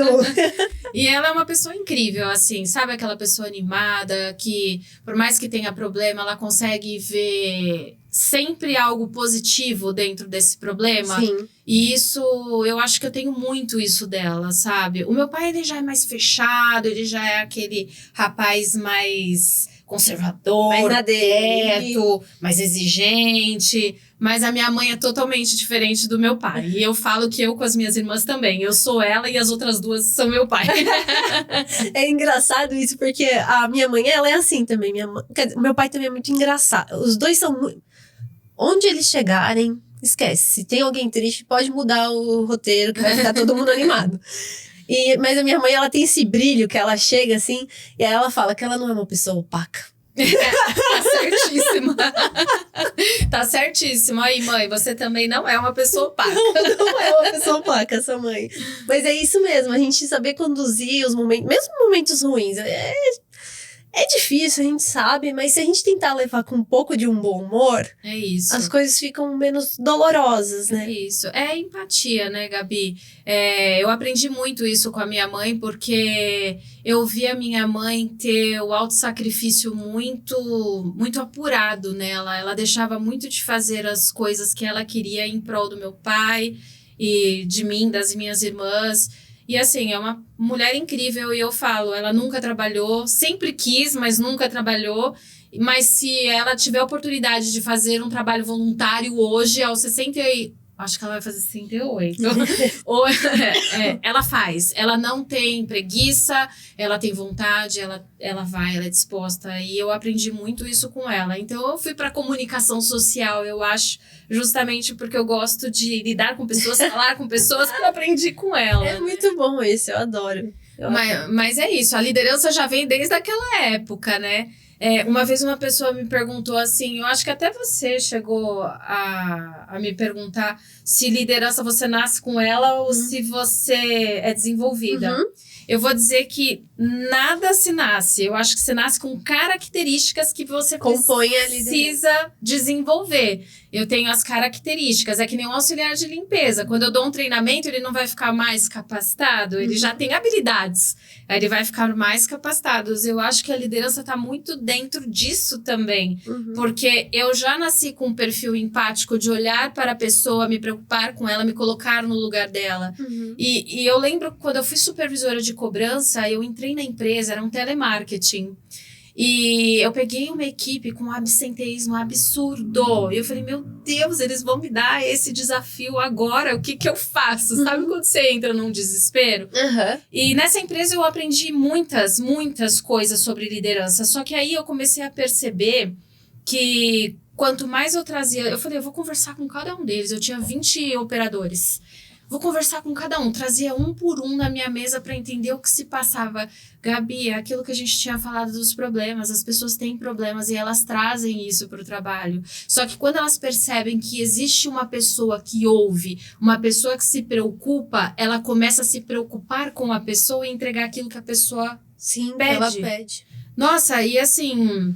E ela é uma pessoa incrível, assim, sabe aquela pessoa animada que, por mais que tenha problema, ela consegue ver sempre algo positivo dentro desse problema. Sim. E isso, eu acho que eu tenho muito isso dela, sabe? O meu pai, ele já é mais fechado, ele já é aquele rapaz mais conservador, mais quieto, mais exigente. Mas a minha mãe é totalmente diferente do meu pai. E eu falo que eu com as minhas irmãs também. Eu sou ela e as outras duas são meu pai. É engraçado isso, porque a minha mãe, ela é assim também. Meu pai também é muito engraçado. Os dois são muito... Onde eles chegarem, esquece. Se tem alguém triste, pode mudar o roteiro, que vai ficar todo mundo animado. Mas a minha mãe, ela tem esse brilho que ela chega assim, e aí ela fala que ela não é uma pessoa opaca. Tá certíssima. Tá certíssima. Aí, mãe, você também não é uma pessoa opaca. Não é uma pessoa opaca, sua mãe. Mas é isso mesmo, a gente saber conduzir os momentos, mesmo momentos ruins. É difícil, a gente sabe, mas se a gente tentar levar com um pouco de um bom humor, é isso. As coisas ficam menos dolorosas, né? É isso. É empatia, né, Gabi? Eu aprendi muito isso com a minha mãe, porque eu vi a minha mãe ter o autossacrifício muito, muito apurado nela. Ela deixava muito de fazer as coisas que ela queria em prol do meu pai e de mim, das minhas irmãs. E assim, é uma mulher incrível e eu falo, ela nunca trabalhou, sempre quis, mas nunca trabalhou. Mas se ela tiver a oportunidade de fazer um trabalho voluntário hoje, aos 68, acho que ela vai fazer 68. Ela faz. Ela não tem preguiça, ela tem vontade, ela vai, ela é disposta. E eu aprendi muito isso com ela. Então eu fui para comunicação social, eu acho, justamente porque eu gosto de lidar com pessoas, falar com pessoas, que eu aprendi com ela. É muito bom isso, eu adoro. Mas é isso, a liderança já vem desde aquela época, né? Uma vez uma pessoa me perguntou assim, eu acho que até você chegou a me perguntar se liderança você nasce com ela ou se você é desenvolvida. Uhum. Eu vou dizer que nada se nasce. Eu acho que você nasce com características que você precisa desenvolver. Eu tenho as características. É que nem um auxiliar de limpeza. Quando eu dou um treinamento, ele não vai ficar mais capacitado. Ele já tem habilidades. Aí ele vai ficar mais capacitado. Eu acho que a liderança está muito dentro disso também. Uhum. Porque eu já nasci com um perfil empático de olhar para a pessoa, me preocupar com ela, me colocar no lugar dela. Uhum. E eu lembro quando eu fui supervisora de cobrança, eu entrei na empresa, era um telemarketing. E eu peguei uma equipe com um absenteísmo absurdo. E eu falei, meu Deus, eles vão me dar esse desafio agora, o que eu faço? Sabe quando você entra num desespero? Uhum. E nessa empresa eu aprendi muitas coisas sobre liderança. Só que aí eu comecei a perceber que quanto mais eu trazia... Eu falei, eu vou conversar com cada um deles. Eu tinha 20 operadores. Vou conversar com cada um, trazia um por um na minha mesa para entender o que se passava. Gabi, aquilo que a gente tinha falado dos problemas, as pessoas têm problemas e elas trazem isso para o trabalho. Só que quando elas percebem que existe uma pessoa que ouve, uma pessoa que se preocupa, ela começa a se preocupar com a pessoa e entregar aquilo que a pessoa pede. Ela pede. Nossa, e assim...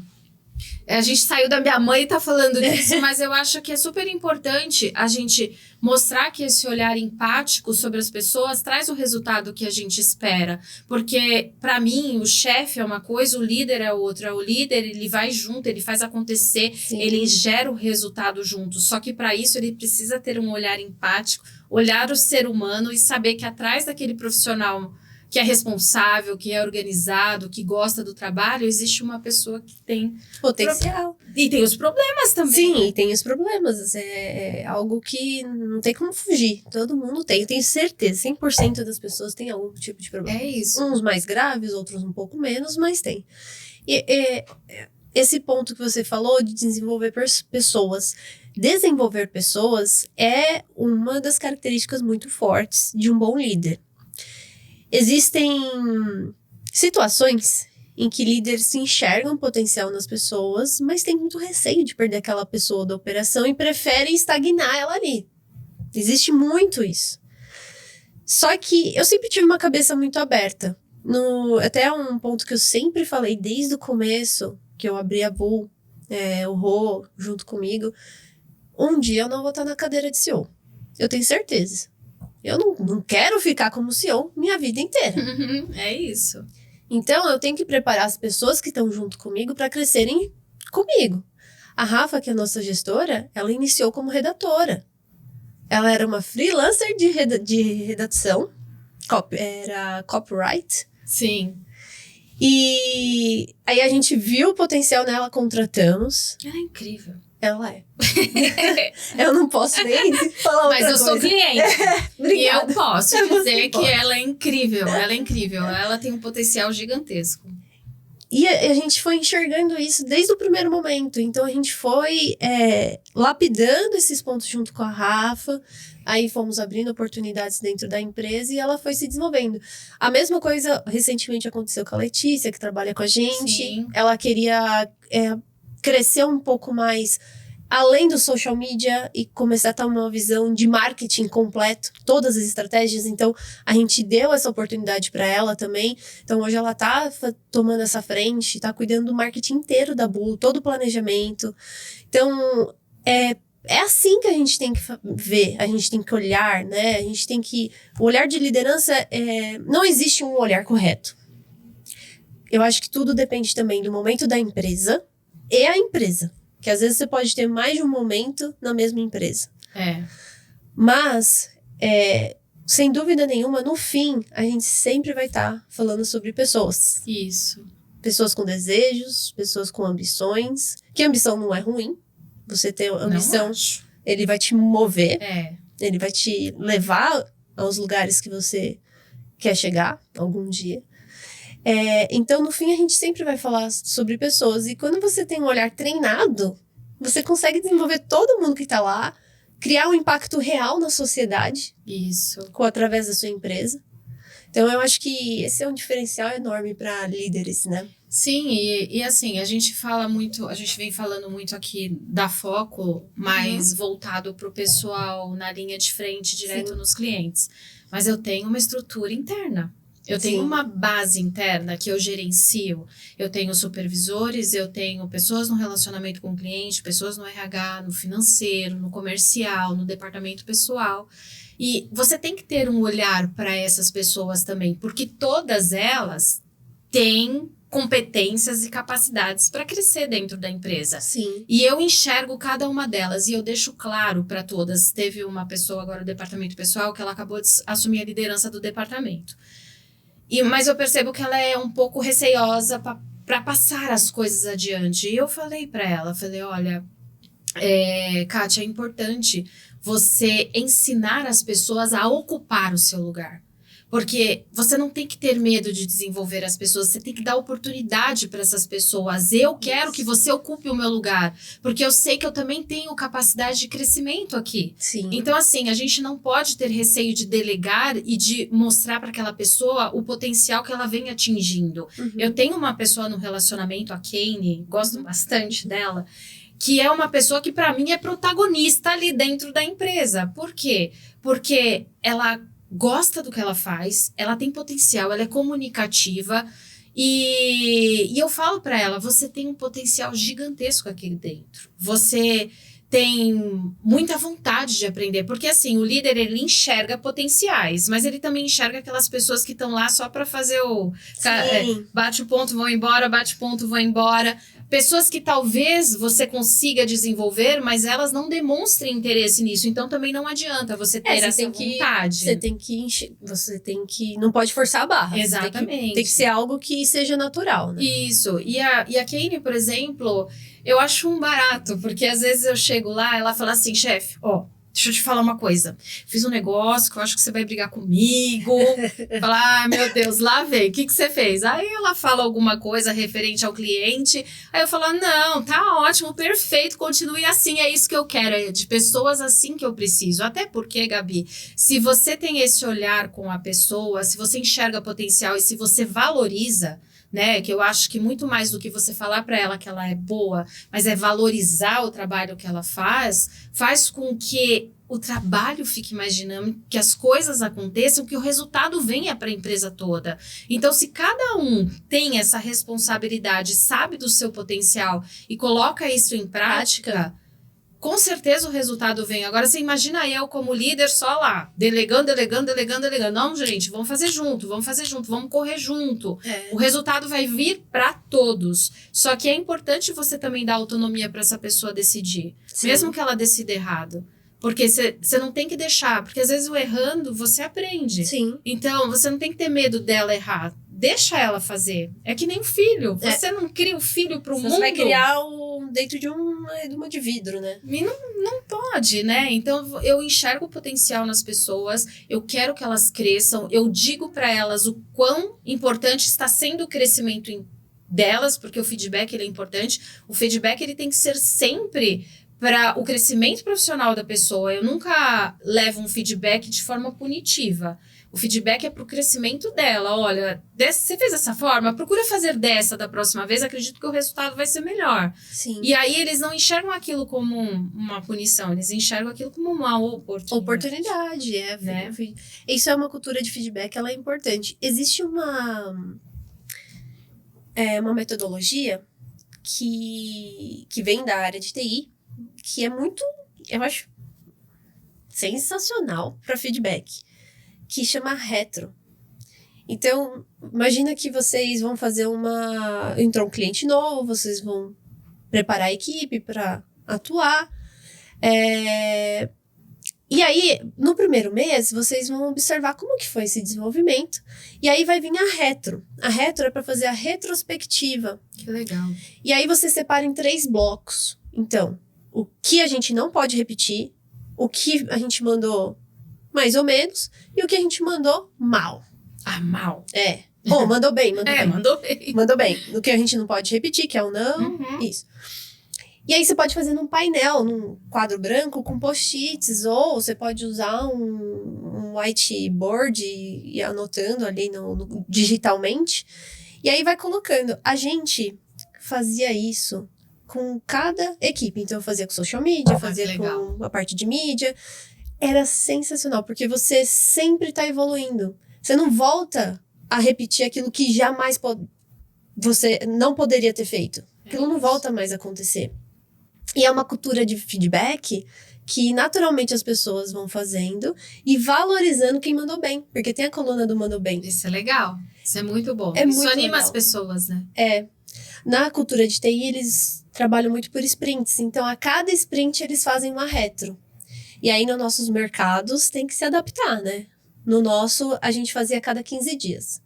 A gente saiu da minha mãe e tá falando disso, mas eu acho que é super importante a gente mostrar que esse olhar empático sobre as pessoas traz o resultado que a gente espera. Porque, para mim, o chefe é uma coisa, o líder é outra. O líder, ele vai junto, ele faz acontecer, Sim. Ele gera o resultado junto. Só que, para isso, ele precisa ter um olhar empático, olhar o ser humano e saber que atrás daquele profissional que é responsável, que é organizado, que gosta do trabalho, existe uma pessoa que tem potencial. E tem os problemas também. Sim, e tem os problemas. É algo que não tem como fugir. Todo mundo tem. Eu tenho certeza, 100% das pessoas têm algum tipo de problema. É isso. Uns mais graves, outros um pouco menos, mas tem. E esse ponto que você falou de desenvolver pessoas. Desenvolver pessoas é uma das características muito fortes de um bom líder. Existem situações em que líderes enxergam potencial nas pessoas, mas tem muito receio de perder aquela pessoa da operação e preferem estagnar ela ali. Existe muito isso. Só que eu sempre tive uma cabeça muito aberta. Até um ponto que eu sempre falei desde o começo, que eu abri a Bull, o Rô junto comigo, um dia eu não vou estar na cadeira de CEO. Eu tenho certeza. Eu não quero ficar como CEO minha vida inteira. É isso. Então, eu tenho que preparar as pessoas que estão junto comigo para crescerem comigo. A Rafa, que é a nossa gestora, ela iniciou como redatora. Ela era uma freelancer de redação, era copyright. Sim. E aí a gente viu o potencial nela, contratamos. Ela é incrível. Ela é. Eu não posso nem falar outra coisa. Mas eu sou cliente. E Obrigada. eu posso dizer que ela é incrível. Ela é incrível. Ela tem um potencial gigantesco. E a gente foi enxergando isso desde o primeiro momento. Então, a gente foi lapidando esses pontos junto com a Rafa. Aí, fomos abrindo oportunidades dentro da empresa e ela foi se desenvolvendo. A mesma coisa, recentemente, aconteceu com a Letícia, que trabalha com a gente. Sim. Ela queria crescer um pouco mais além do social media e começar a ter uma visão de marketing completo, todas as estratégias. Então, a gente deu essa oportunidade para ela também. Então, hoje ela tá tomando essa frente, tá cuidando do marketing inteiro da Bull, todo o planejamento. Então, é assim que a gente tem que ver, a gente tem que olhar, né? A gente tem que... O olhar de liderança, não existe um olhar correto. Eu acho que tudo depende também do momento da empresa e a empresa. Que às vezes você pode ter mais de um momento na mesma empresa. Mas, sem dúvida nenhuma, no fim, a gente sempre vai estar falando sobre pessoas. Isso. Pessoas com desejos, pessoas com ambições. Que ambição não é ruim. Você ter ambição, ele vai te mover. Ele vai te levar aos lugares que você quer chegar algum dia. Então, no fim, a gente sempre vai falar sobre pessoas. E quando você tem um olhar treinado, você consegue desenvolver todo mundo que está lá, criar um impacto real na sociedade. Isso. Através da sua empresa. Então, eu acho que esse é um diferencial enorme para líderes, né? Sim, e assim, a gente vem falando muito aqui da foco mais voltado para o pessoal na linha de frente, direto nos clientes. Mas eu tenho uma estrutura interna. Eu tenho uma base interna que eu gerencio. Eu tenho supervisores, eu tenho pessoas no relacionamento com o cliente, pessoas no RH, no financeiro, no comercial, no departamento pessoal. E você tem que ter um olhar para essas pessoas também, porque todas elas têm competências e capacidades para crescer dentro da empresa. Sim. E eu enxergo cada uma delas e eu deixo claro para todas. Teve uma pessoa agora do departamento pessoal que ela acabou de assumir a liderança do departamento. Mas eu percebo que ela é um pouco receiosa para passar as coisas adiante. E eu falei para ela, olha, Kátia, é importante você ensinar as pessoas a ocupar o seu lugar. Porque você não tem que ter medo de desenvolver as pessoas, você tem que dar oportunidade para essas pessoas. Eu quero que você ocupe o meu lugar, porque eu sei que eu também tenho capacidade de crescimento aqui. Sim. Então, assim, a gente não pode ter receio de delegar e de mostrar para aquela pessoa o potencial que ela vem atingindo. Eu tenho uma pessoa no relacionamento, a Kane, gosto bastante dela, que é uma pessoa que para mim é protagonista ali dentro da empresa. Por quê? Porque ela gosta do que ela faz, ela tem potencial, ela é comunicativa e eu falo para ela, você tem um potencial gigantesco aqui dentro. Você tem muita vontade de aprender, porque assim, o líder, ele enxerga potenciais, mas ele também enxerga aquelas pessoas que estão lá só para fazer bate o ponto, vão embora, bate o ponto, vão embora. Pessoas que talvez você consiga desenvolver, mas elas não demonstrem interesse nisso. Então, também não adianta você ter essa vontade. Você tem que... Não pode forçar a barra. Exatamente. Tem que ser algo que seja natural, né? Isso. E a Kane, por exemplo, eu acho um barato. Porque às vezes eu chego lá, ela fala assim, chefe, deixa eu te falar uma coisa. Fiz um negócio que eu acho que você vai brigar comigo. Falar, meu Deus, lá vem. O que você fez? Aí ela fala alguma coisa referente ao cliente. Aí eu falo, não, tá ótimo, perfeito, continue assim, é isso que eu quero. É de pessoas assim que eu preciso. Até porque, Gabi, se você tem esse olhar com a pessoa, se você enxerga potencial e se você valoriza, né, que eu acho que muito mais do que você falar para ela que ela é boa, mas é valorizar o trabalho que ela faz com que o trabalho fique mais dinâmico, que as coisas aconteçam, que o resultado venha para a empresa toda. Então, se cada um tem essa responsabilidade, sabe do seu potencial e coloca isso em prática, com certeza o resultado vem. Agora, você imagina eu como líder só lá, delegando. Não, gente, vamos fazer junto, vamos correr junto. O resultado vai vir para todos. Só que é importante você também dar autonomia para essa pessoa decidir. Sim. Mesmo que ela decida errado. Porque você não tem que deixar. Porque às vezes o errando, você aprende. Sim. Então, você não tem que ter medo dela errar. Deixa ela fazer. É que nem um filho. Você não cria o filho pro mundo. Você vai criar dentro de uma de vidro, né? E não pode, né? Então, eu enxergo o potencial nas pessoas. Eu quero que elas cresçam. Eu digo para elas o quão importante está sendo o crescimento delas, porque o feedback ele é importante. O feedback ele tem que ser sempre para o crescimento profissional da pessoa. Eu nunca levo um feedback de forma punitiva. O feedback é para o crescimento dela. Olha, você fez dessa forma, procura fazer dessa da próxima vez, acredito que o resultado vai ser melhor. Sim. E aí eles não enxergam aquilo como uma punição, eles enxergam aquilo como uma oportunidade. Né? Isso é uma cultura de feedback, ela é importante. Existe uma metodologia que vem da área de TI, que é muito, eu acho, sensacional para feedback, que chama retro. Então, imagina que vocês vão fazer entrou um cliente novo, vocês vão preparar a equipe para atuar. E aí, no primeiro mês, vocês vão observar como que foi esse desenvolvimento. E aí vai vir a retro. A retro é para fazer a retrospectiva. Que legal. E aí você separa em 3 blocos. Então, o que a gente não pode repetir, o que a gente mandou mais ou menos, e o que a gente mandou mal. Mal. Mandou bem. Mandou bem. O que a gente não pode repetir, que é o não, isso. E aí você pode fazer num painel, num quadro branco, com post-its, ou você pode usar um whiteboard e anotando ali digitalmente. E aí vai colocando. A gente fazia isso com cada equipe. Então, eu fazia com social media, fazia com a parte de mídia. Era sensacional, porque você sempre está evoluindo. Você não volta a repetir aquilo que jamais você não poderia ter feito. Aquilo não volta mais a acontecer. E é uma cultura de feedback que naturalmente as pessoas vão fazendo e valorizando quem mandou bem. Porque tem a coluna do mandou bem. Isso é legal. Isso é muito bom. Isso muito anima legal. As pessoas, né? Na cultura de TI, eles trabalham muito por sprints. Então, a cada sprint, eles fazem uma retro. E aí, nos nossos mercados, tem que se adaptar, né? No nosso, a gente fazia a cada 15 dias.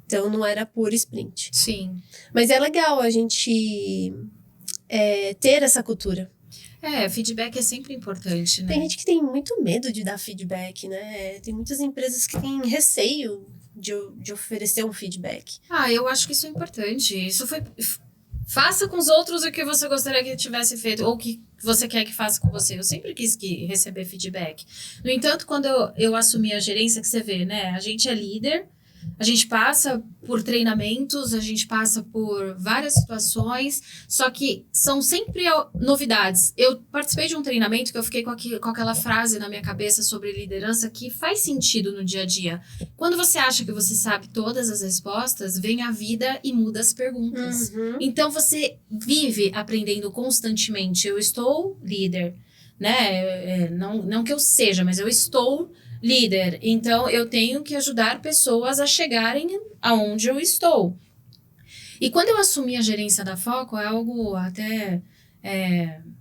Então, não era por sprint. Sim. Mas é legal a gente ter essa cultura. Feedback é sempre importante, né? Tem gente que tem muito medo de dar feedback, né? Tem muitas empresas que têm receio de oferecer um feedback. Eu acho que isso é importante. Isso foi... Faça com os outros o que você gostaria que tivesse feito, ou que você quer que faça com você. Eu sempre quis receber feedback. No entanto, quando eu assumi a gerência, que você vê, né? A gente é líder, a gente passa por treinamentos, a gente passa por várias situações, só que são sempre novidades. Eu participei de um treinamento que eu fiquei com aquela frase na minha cabeça sobre liderança que faz sentido no dia a dia. Quando você acha que você sabe todas as respostas, vem a vida e muda as perguntas. Então, você vive aprendendo constantemente. Eu estou líder. né? Não que eu seja, mas eu estou líder. Então, eu tenho que ajudar pessoas a chegarem aonde eu estou. E quando eu assumi a gerência da Foco, é algo até...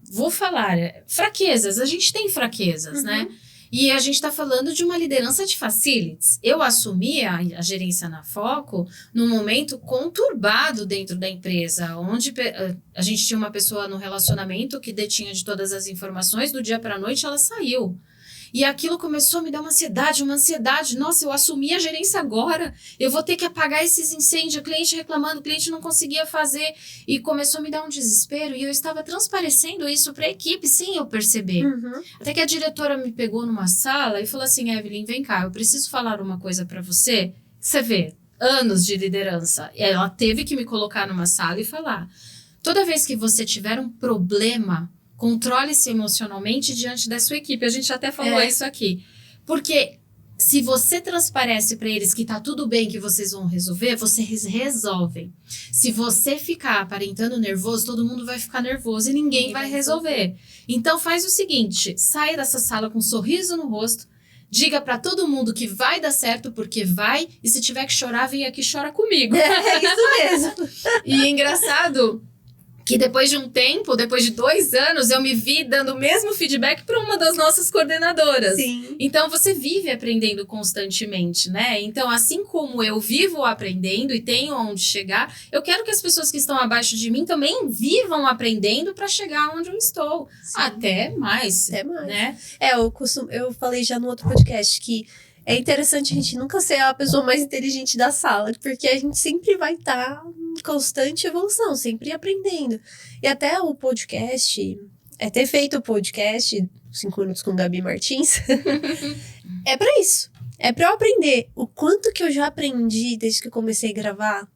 vou falar, fraquezas. A gente tem fraquezas, né? E a gente está falando de uma liderança de facilities. Eu assumi a gerência na Foco num momento conturbado dentro da empresa, onde a gente tinha uma pessoa no relacionamento que detinha de todas as informações, do dia para a noite ela saiu. E aquilo começou a me dar uma ansiedade. Nossa, eu assumi a gerência agora, eu vou ter que apagar esses incêndios, o cliente reclamando, o cliente não conseguia fazer. E começou a me dar um desespero, e eu estava transparecendo isso para a equipe, sem eu perceber. Até que a diretora me pegou numa sala e falou assim, Evelyn, vem cá, eu preciso falar uma coisa para você. Você vê, anos de liderança. E ela teve que me colocar numa sala e falar, toda vez que você tiver um problema, controle-se emocionalmente diante da sua equipe. A gente até falou isso aqui. Porque se você transparece para eles que tá tudo bem, que vocês vão resolver, vocês resolvem. Se você ficar aparentando nervoso, todo mundo vai ficar nervoso e ninguém vai resolver. Então faz o seguinte, saia dessa sala com um sorriso no rosto, diga para todo mundo que vai dar certo, porque vai, e se tiver que chorar, vem aqui e chora comigo. É isso mesmo. E engraçado que depois de um tempo, depois de 2 anos, eu me vi dando o mesmo feedback para uma das nossas coordenadoras. Sim. Então, você vive aprendendo constantemente, né? Então, assim como eu vivo aprendendo e tenho onde chegar, eu quero que as pessoas que estão abaixo de mim também vivam aprendendo para chegar onde eu estou. Sim. Até mais, né? Eu falei já no outro podcast que é interessante a gente nunca ser a pessoa mais inteligente da sala, porque a gente sempre vai estar em constante evolução, sempre aprendendo. E até o podcast, ter feito o podcast 5 Minutos com Gabi Martins, é pra isso. É pra eu aprender. O quanto que eu já aprendi desde que eu comecei a gravar.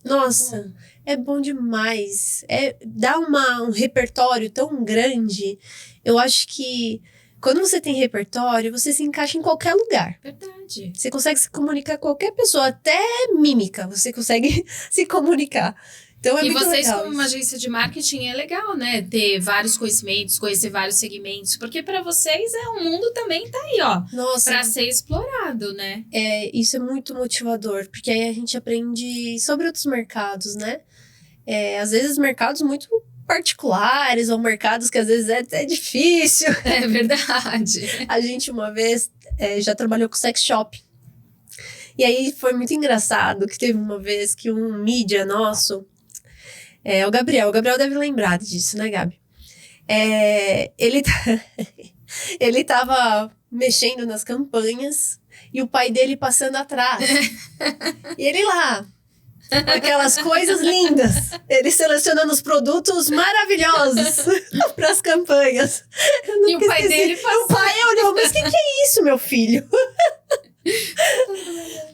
Nossa, é bom demais. Dá um repertório tão grande. Eu acho que quando você tem repertório, você se encaixa em qualquer lugar. Verdade. Você consegue se comunicar com qualquer pessoa, até mímica, você consegue se comunicar. Então é e muito vocês, legal como uma agência de marketing, é legal, né? Ter vários conhecimentos, conhecer vários segmentos, porque para vocês o mundo também tá aí, ó. Nossa, para ser explorado, né? Isso é muito motivador, porque aí a gente aprende sobre outros mercados, né? Às vezes mercados muito particulares, ou mercados que às vezes é difícil. É verdade. A gente uma vez já trabalhou com sex shop. E aí foi muito engraçado que teve uma vez que um mídia nosso, o Gabriel deve lembrar disso, né, Gabi? Ele tava mexendo nas campanhas e o pai dele passando atrás. E ele lá, com aquelas coisas lindas, ele selecionando os produtos maravilhosos para as campanhas. E o pai dele passou. O pai olhou, mas o que é isso, meu filho?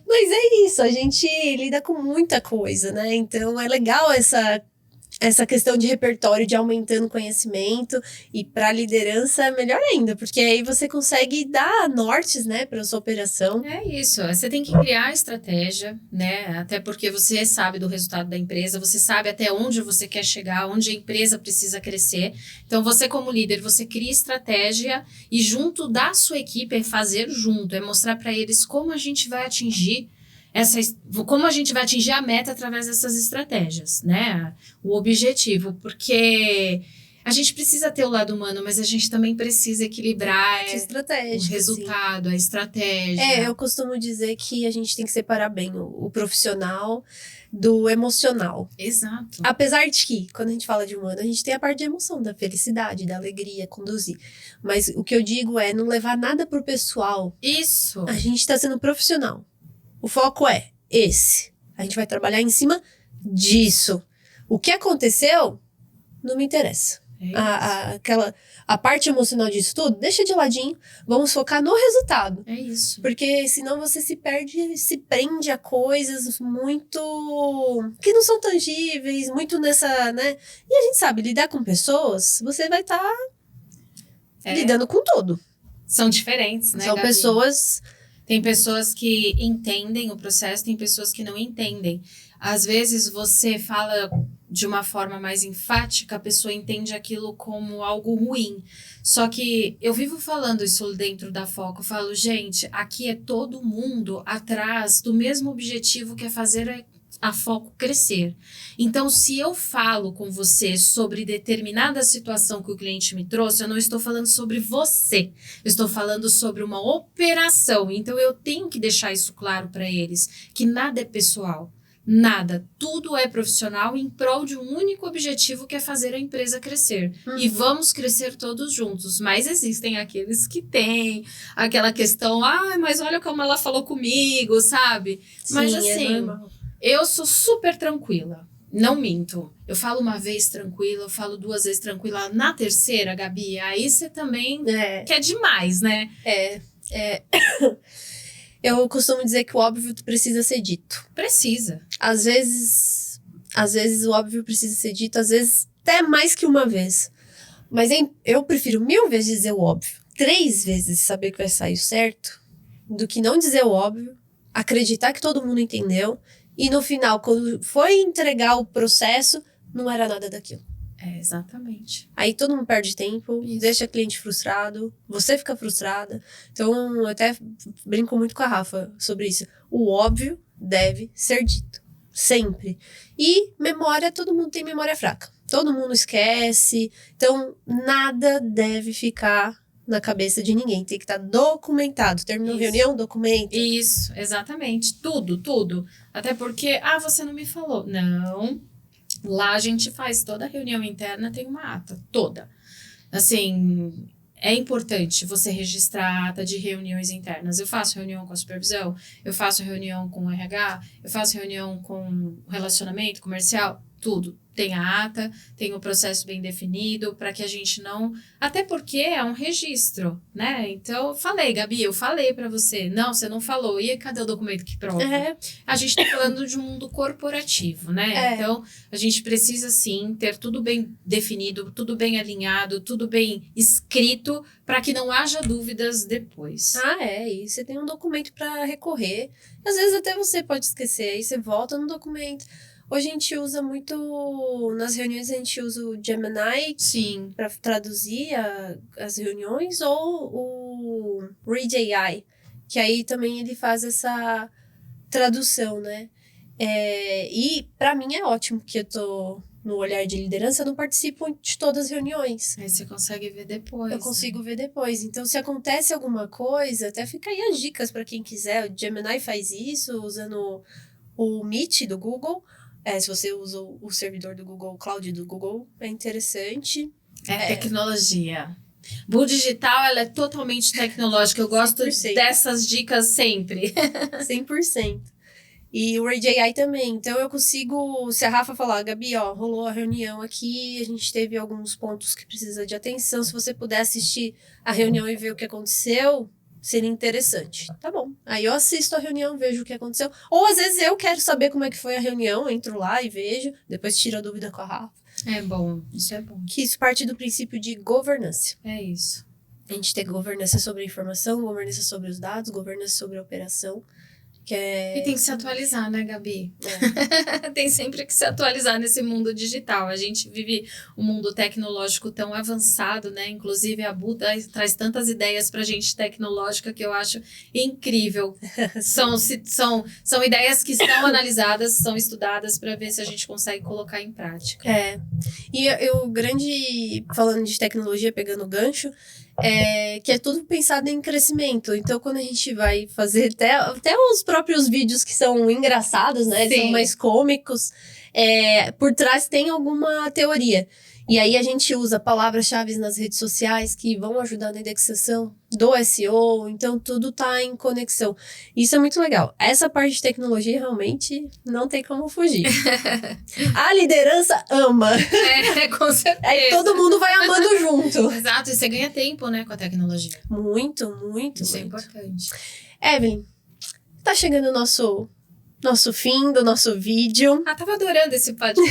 Mas é isso, a gente lida com muita coisa, né? Então é legal essa questão de repertório, de aumentando conhecimento, e para liderança é melhor ainda, porque aí você consegue dar nortes, né, para sua operação. É isso, você tem que criar a estratégia, né, até porque você sabe do resultado da empresa, você sabe até onde você quer chegar, onde a empresa precisa crescer. Então você como líder, você cria estratégia e junto da sua equipe é fazer junto, é mostrar para eles como a gente vai atingir a meta através dessas estratégias, né? O objetivo, porque a gente precisa ter o lado humano, mas a gente também precisa equilibrar o resultado, a estratégia. Eu costumo dizer que a gente tem que separar bem o profissional do emocional. Exato. Apesar de que, quando a gente fala de humano, a gente tem a parte de emoção, da felicidade, da alegria, conduzir. Mas o que eu digo é não levar nada pro pessoal. Isso. A gente tá sendo profissional. O foco é esse. A gente vai trabalhar em cima disso. O que aconteceu, não me interessa. A parte emocional disso tudo, deixa de ladinho. Vamos focar no resultado. É isso. Porque senão você se perde, se prende a coisas muito que não são tangíveis, muito nessa, né? E a gente sabe, lidar com pessoas, você vai estar lidando com tudo. São diferentes, né, São Gabi? pessoas... Tem pessoas que entendem o processo, tem pessoas que não entendem. Às vezes você fala de uma forma mais enfática, a pessoa entende aquilo como algo ruim. Só que eu vivo falando isso dentro da Foco. Eu falo, gente, aqui é todo mundo atrás do mesmo objetivo, que é fazer a Foco crescer. Então, se eu falo com você sobre determinada situação que o cliente me trouxe, eu não estou falando sobre você. Eu estou falando sobre uma operação. Então, eu tenho que deixar isso claro para eles, que nada é pessoal. Nada, tudo é profissional em prol de um único objetivo, que é fazer a empresa crescer. E vamos crescer todos juntos. Mas existem aqueles que têm aquela questão, mas olha como ela falou comigo, sabe? Sim, mas assim, eu sou super tranquila. Não minto. Eu falo uma vez tranquila, eu falo 2 vezes tranquila. Na terceira, Gabi, aí você também quer demais, né? Eu costumo dizer que o óbvio precisa ser dito. Precisa. Às vezes o óbvio precisa ser dito, às vezes até mais que uma vez. Mas eu prefiro 1000 vezes dizer o óbvio, 3 vezes saber que vai sair certo, do que não dizer o óbvio, acreditar que todo mundo entendeu, e no final, quando foi entregar o processo, não era nada daquilo. Exatamente. Aí todo mundo perde tempo, deixa o cliente frustrado, você fica frustrada. Então, eu até brinco muito com a Rafa sobre isso. O óbvio deve ser dito. Sempre. E memória, todo mundo tem memória fraca. Todo mundo esquece. Então, nada deve ficar na cabeça de ninguém. Tem que estar documentado. Terminou a reunião, documenta. Isso, exatamente. Tudo. Até porque, você não me falou. Não. Lá a gente faz toda a reunião interna, tem uma ata, toda. Assim, é importante você registrar a ata de reuniões internas. Eu faço reunião com a supervisão, eu faço reunião com o RH, eu faço reunião com relacionamento comercial, tudo. Tem a ata, tem o processo bem definido, para que a gente não... Até porque é um registro, né? Então, eu falei, Gabi, eu falei para você. Não, você não falou. E cadê o documento que prova? A gente tá falando de um mundo corporativo, né? Então, a gente precisa, sim, ter tudo bem definido, tudo bem alinhado, tudo bem escrito, para que não haja dúvidas depois. E você tem um documento para recorrer. Às vezes até você pode esquecer, aí você volta no documento. Hoje a gente usa muito, nas reuniões a gente usa o Gemini para traduzir as reuniões, ou o Read AI, que aí também ele faz essa tradução, né? E para mim é ótimo, que eu tô no olhar de liderança, eu não participo de todas as reuniões. Aí você consegue ver depois. Eu consigo ver depois. Então, se acontece alguma coisa, até fica aí as dicas para quem quiser. O Gemini faz isso usando o Meet do Google. Se você usa o servidor do Google, o Cloud do Google, é interessante. Tecnologia. Bu Digital, ela é totalmente tecnológica. Eu gosto 100%. Dessas dicas sempre. 100%. E o Read AI também. Então, eu consigo... Se a Rafa falar, Gabi, rolou a reunião aqui, a gente teve alguns pontos que precisa de atenção. Se você puder assistir a reunião e ver o que aconteceu, seria interessante. Tá bom. Aí eu assisto a reunião, vejo o que aconteceu. Ou às vezes eu quero saber como é que foi a reunião, entro lá e vejo, depois tiro a dúvida com a Rafa. É bom, isso é bom. Que isso parte do princípio de governança. É isso. A gente tem governança sobre a informação, governança sobre os dados, governança sobre a operação. E tem que se atualizar, né, Gabi? Tem sempre que se atualizar nesse mundo digital. A gente vive um mundo tecnológico tão avançado, né? Inclusive, a Bu traz tantas ideias pra gente tecnológica que eu acho incrível. São ideias que estão analisadas, são estudadas para ver se a gente consegue colocar em prática. E eu falando de tecnologia, pegando o gancho, que é tudo pensado em crescimento. Então, quando a gente vai fazer até os próprios vídeos que são engraçados, né? São mais cômicos, por trás tem alguma teoria. E aí a gente usa palavras-chave nas redes sociais que vão ajudar na indexação do SEO. Então, tudo tá em conexão. Isso é muito legal. Essa parte de tecnologia, realmente, não tem como fugir. A liderança ama. Com certeza. Aí todo mundo vai amando junto. Exato, e você ganha tempo, né, com a tecnologia. Muito, muito. Isso é importante. Evelyn, tá chegando o nosso fim do nosso vídeo. Tava adorando esse bate-papo.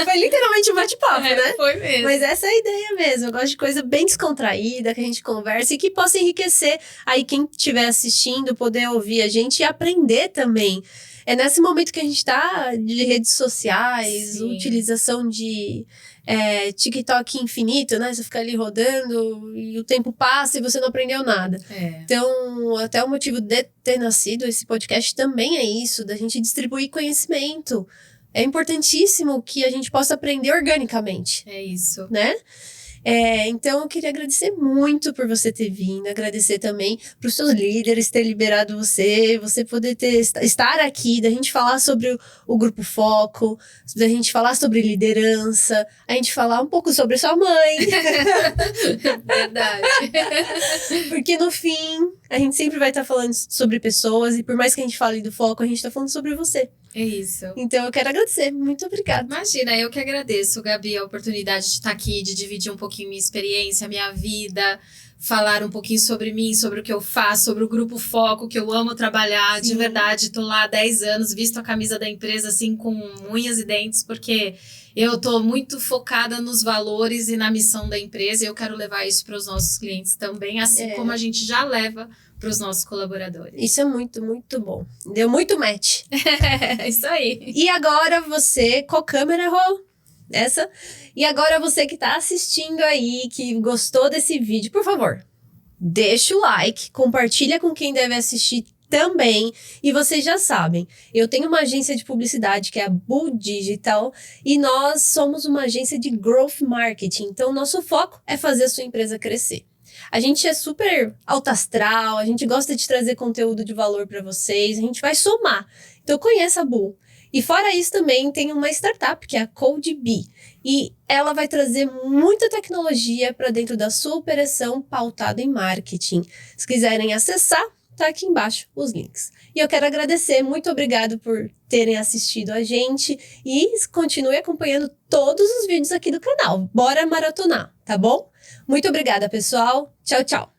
Foi literalmente um bate-papo, né? Foi mesmo. Mas essa é a ideia mesmo. Eu gosto de coisa bem descontraída, que a gente converse e que possa enriquecer aí quem estiver assistindo, poder ouvir a gente e aprender também. É nesse momento que a gente tá de redes sociais, Sim. utilização de TikTok infinito, né? Você fica ali rodando e o tempo passa e você não aprendeu nada. Então, até o motivo de ter nascido esse podcast também é isso, da gente distribuir conhecimento. É importantíssimo que a gente possa aprender organicamente. É isso. Né? Então, eu queria agradecer muito por você ter vindo, agradecer também para os seus líderes ter liberado você poder estar aqui, da gente falar sobre o Grupo Foco, da gente falar sobre liderança, a gente falar um pouco sobre sua mãe. Verdade. Porque no fim, a gente sempre vai estar falando sobre pessoas e por mais que a gente fale do foco, a gente está falando sobre você. É isso. Então, eu quero agradecer. Muito obrigada. Imagina, eu que agradeço, Gabi, a oportunidade de estar aqui, de dividir um pouquinho minha experiência, minha vida, falar um pouquinho sobre mim, sobre o que eu faço, sobre o Grupo Foco, que eu amo trabalhar. Sim. De verdade, tô lá há 10 anos, visto a camisa da empresa, assim, com unhas e dentes, porque eu tô muito focada nos valores e na missão da empresa e eu quero levar isso para os nossos clientes também, assim como a gente já leva para os nossos colaboradores. Isso é muito, muito bom. Deu muito match. É isso aí. E agora você, qual câmera, Rô? Essa? E agora você que tá assistindo aí, que gostou desse vídeo, por favor, deixa o like, compartilha com quem deve assistir também. E vocês já sabem, eu tenho uma agência de publicidade que é a Bull Digital e nós somos uma agência de growth marketing. Então, nosso foco é fazer a sua empresa crescer. A gente é super alto astral, a gente gosta de trazer conteúdo de valor para vocês, a gente vai somar. Então, conheça a Bull. E fora isso também tem uma startup que é a CodeBee. E ela vai trazer muita tecnologia para dentro da sua operação pautada em marketing. Se quiserem acessar, tá aqui embaixo os links. E eu quero agradecer, muito obrigado por terem assistido a gente e continue acompanhando todos os vídeos aqui do canal. Bora maratonar, tá bom? Muito obrigada, pessoal. Tchau, tchau.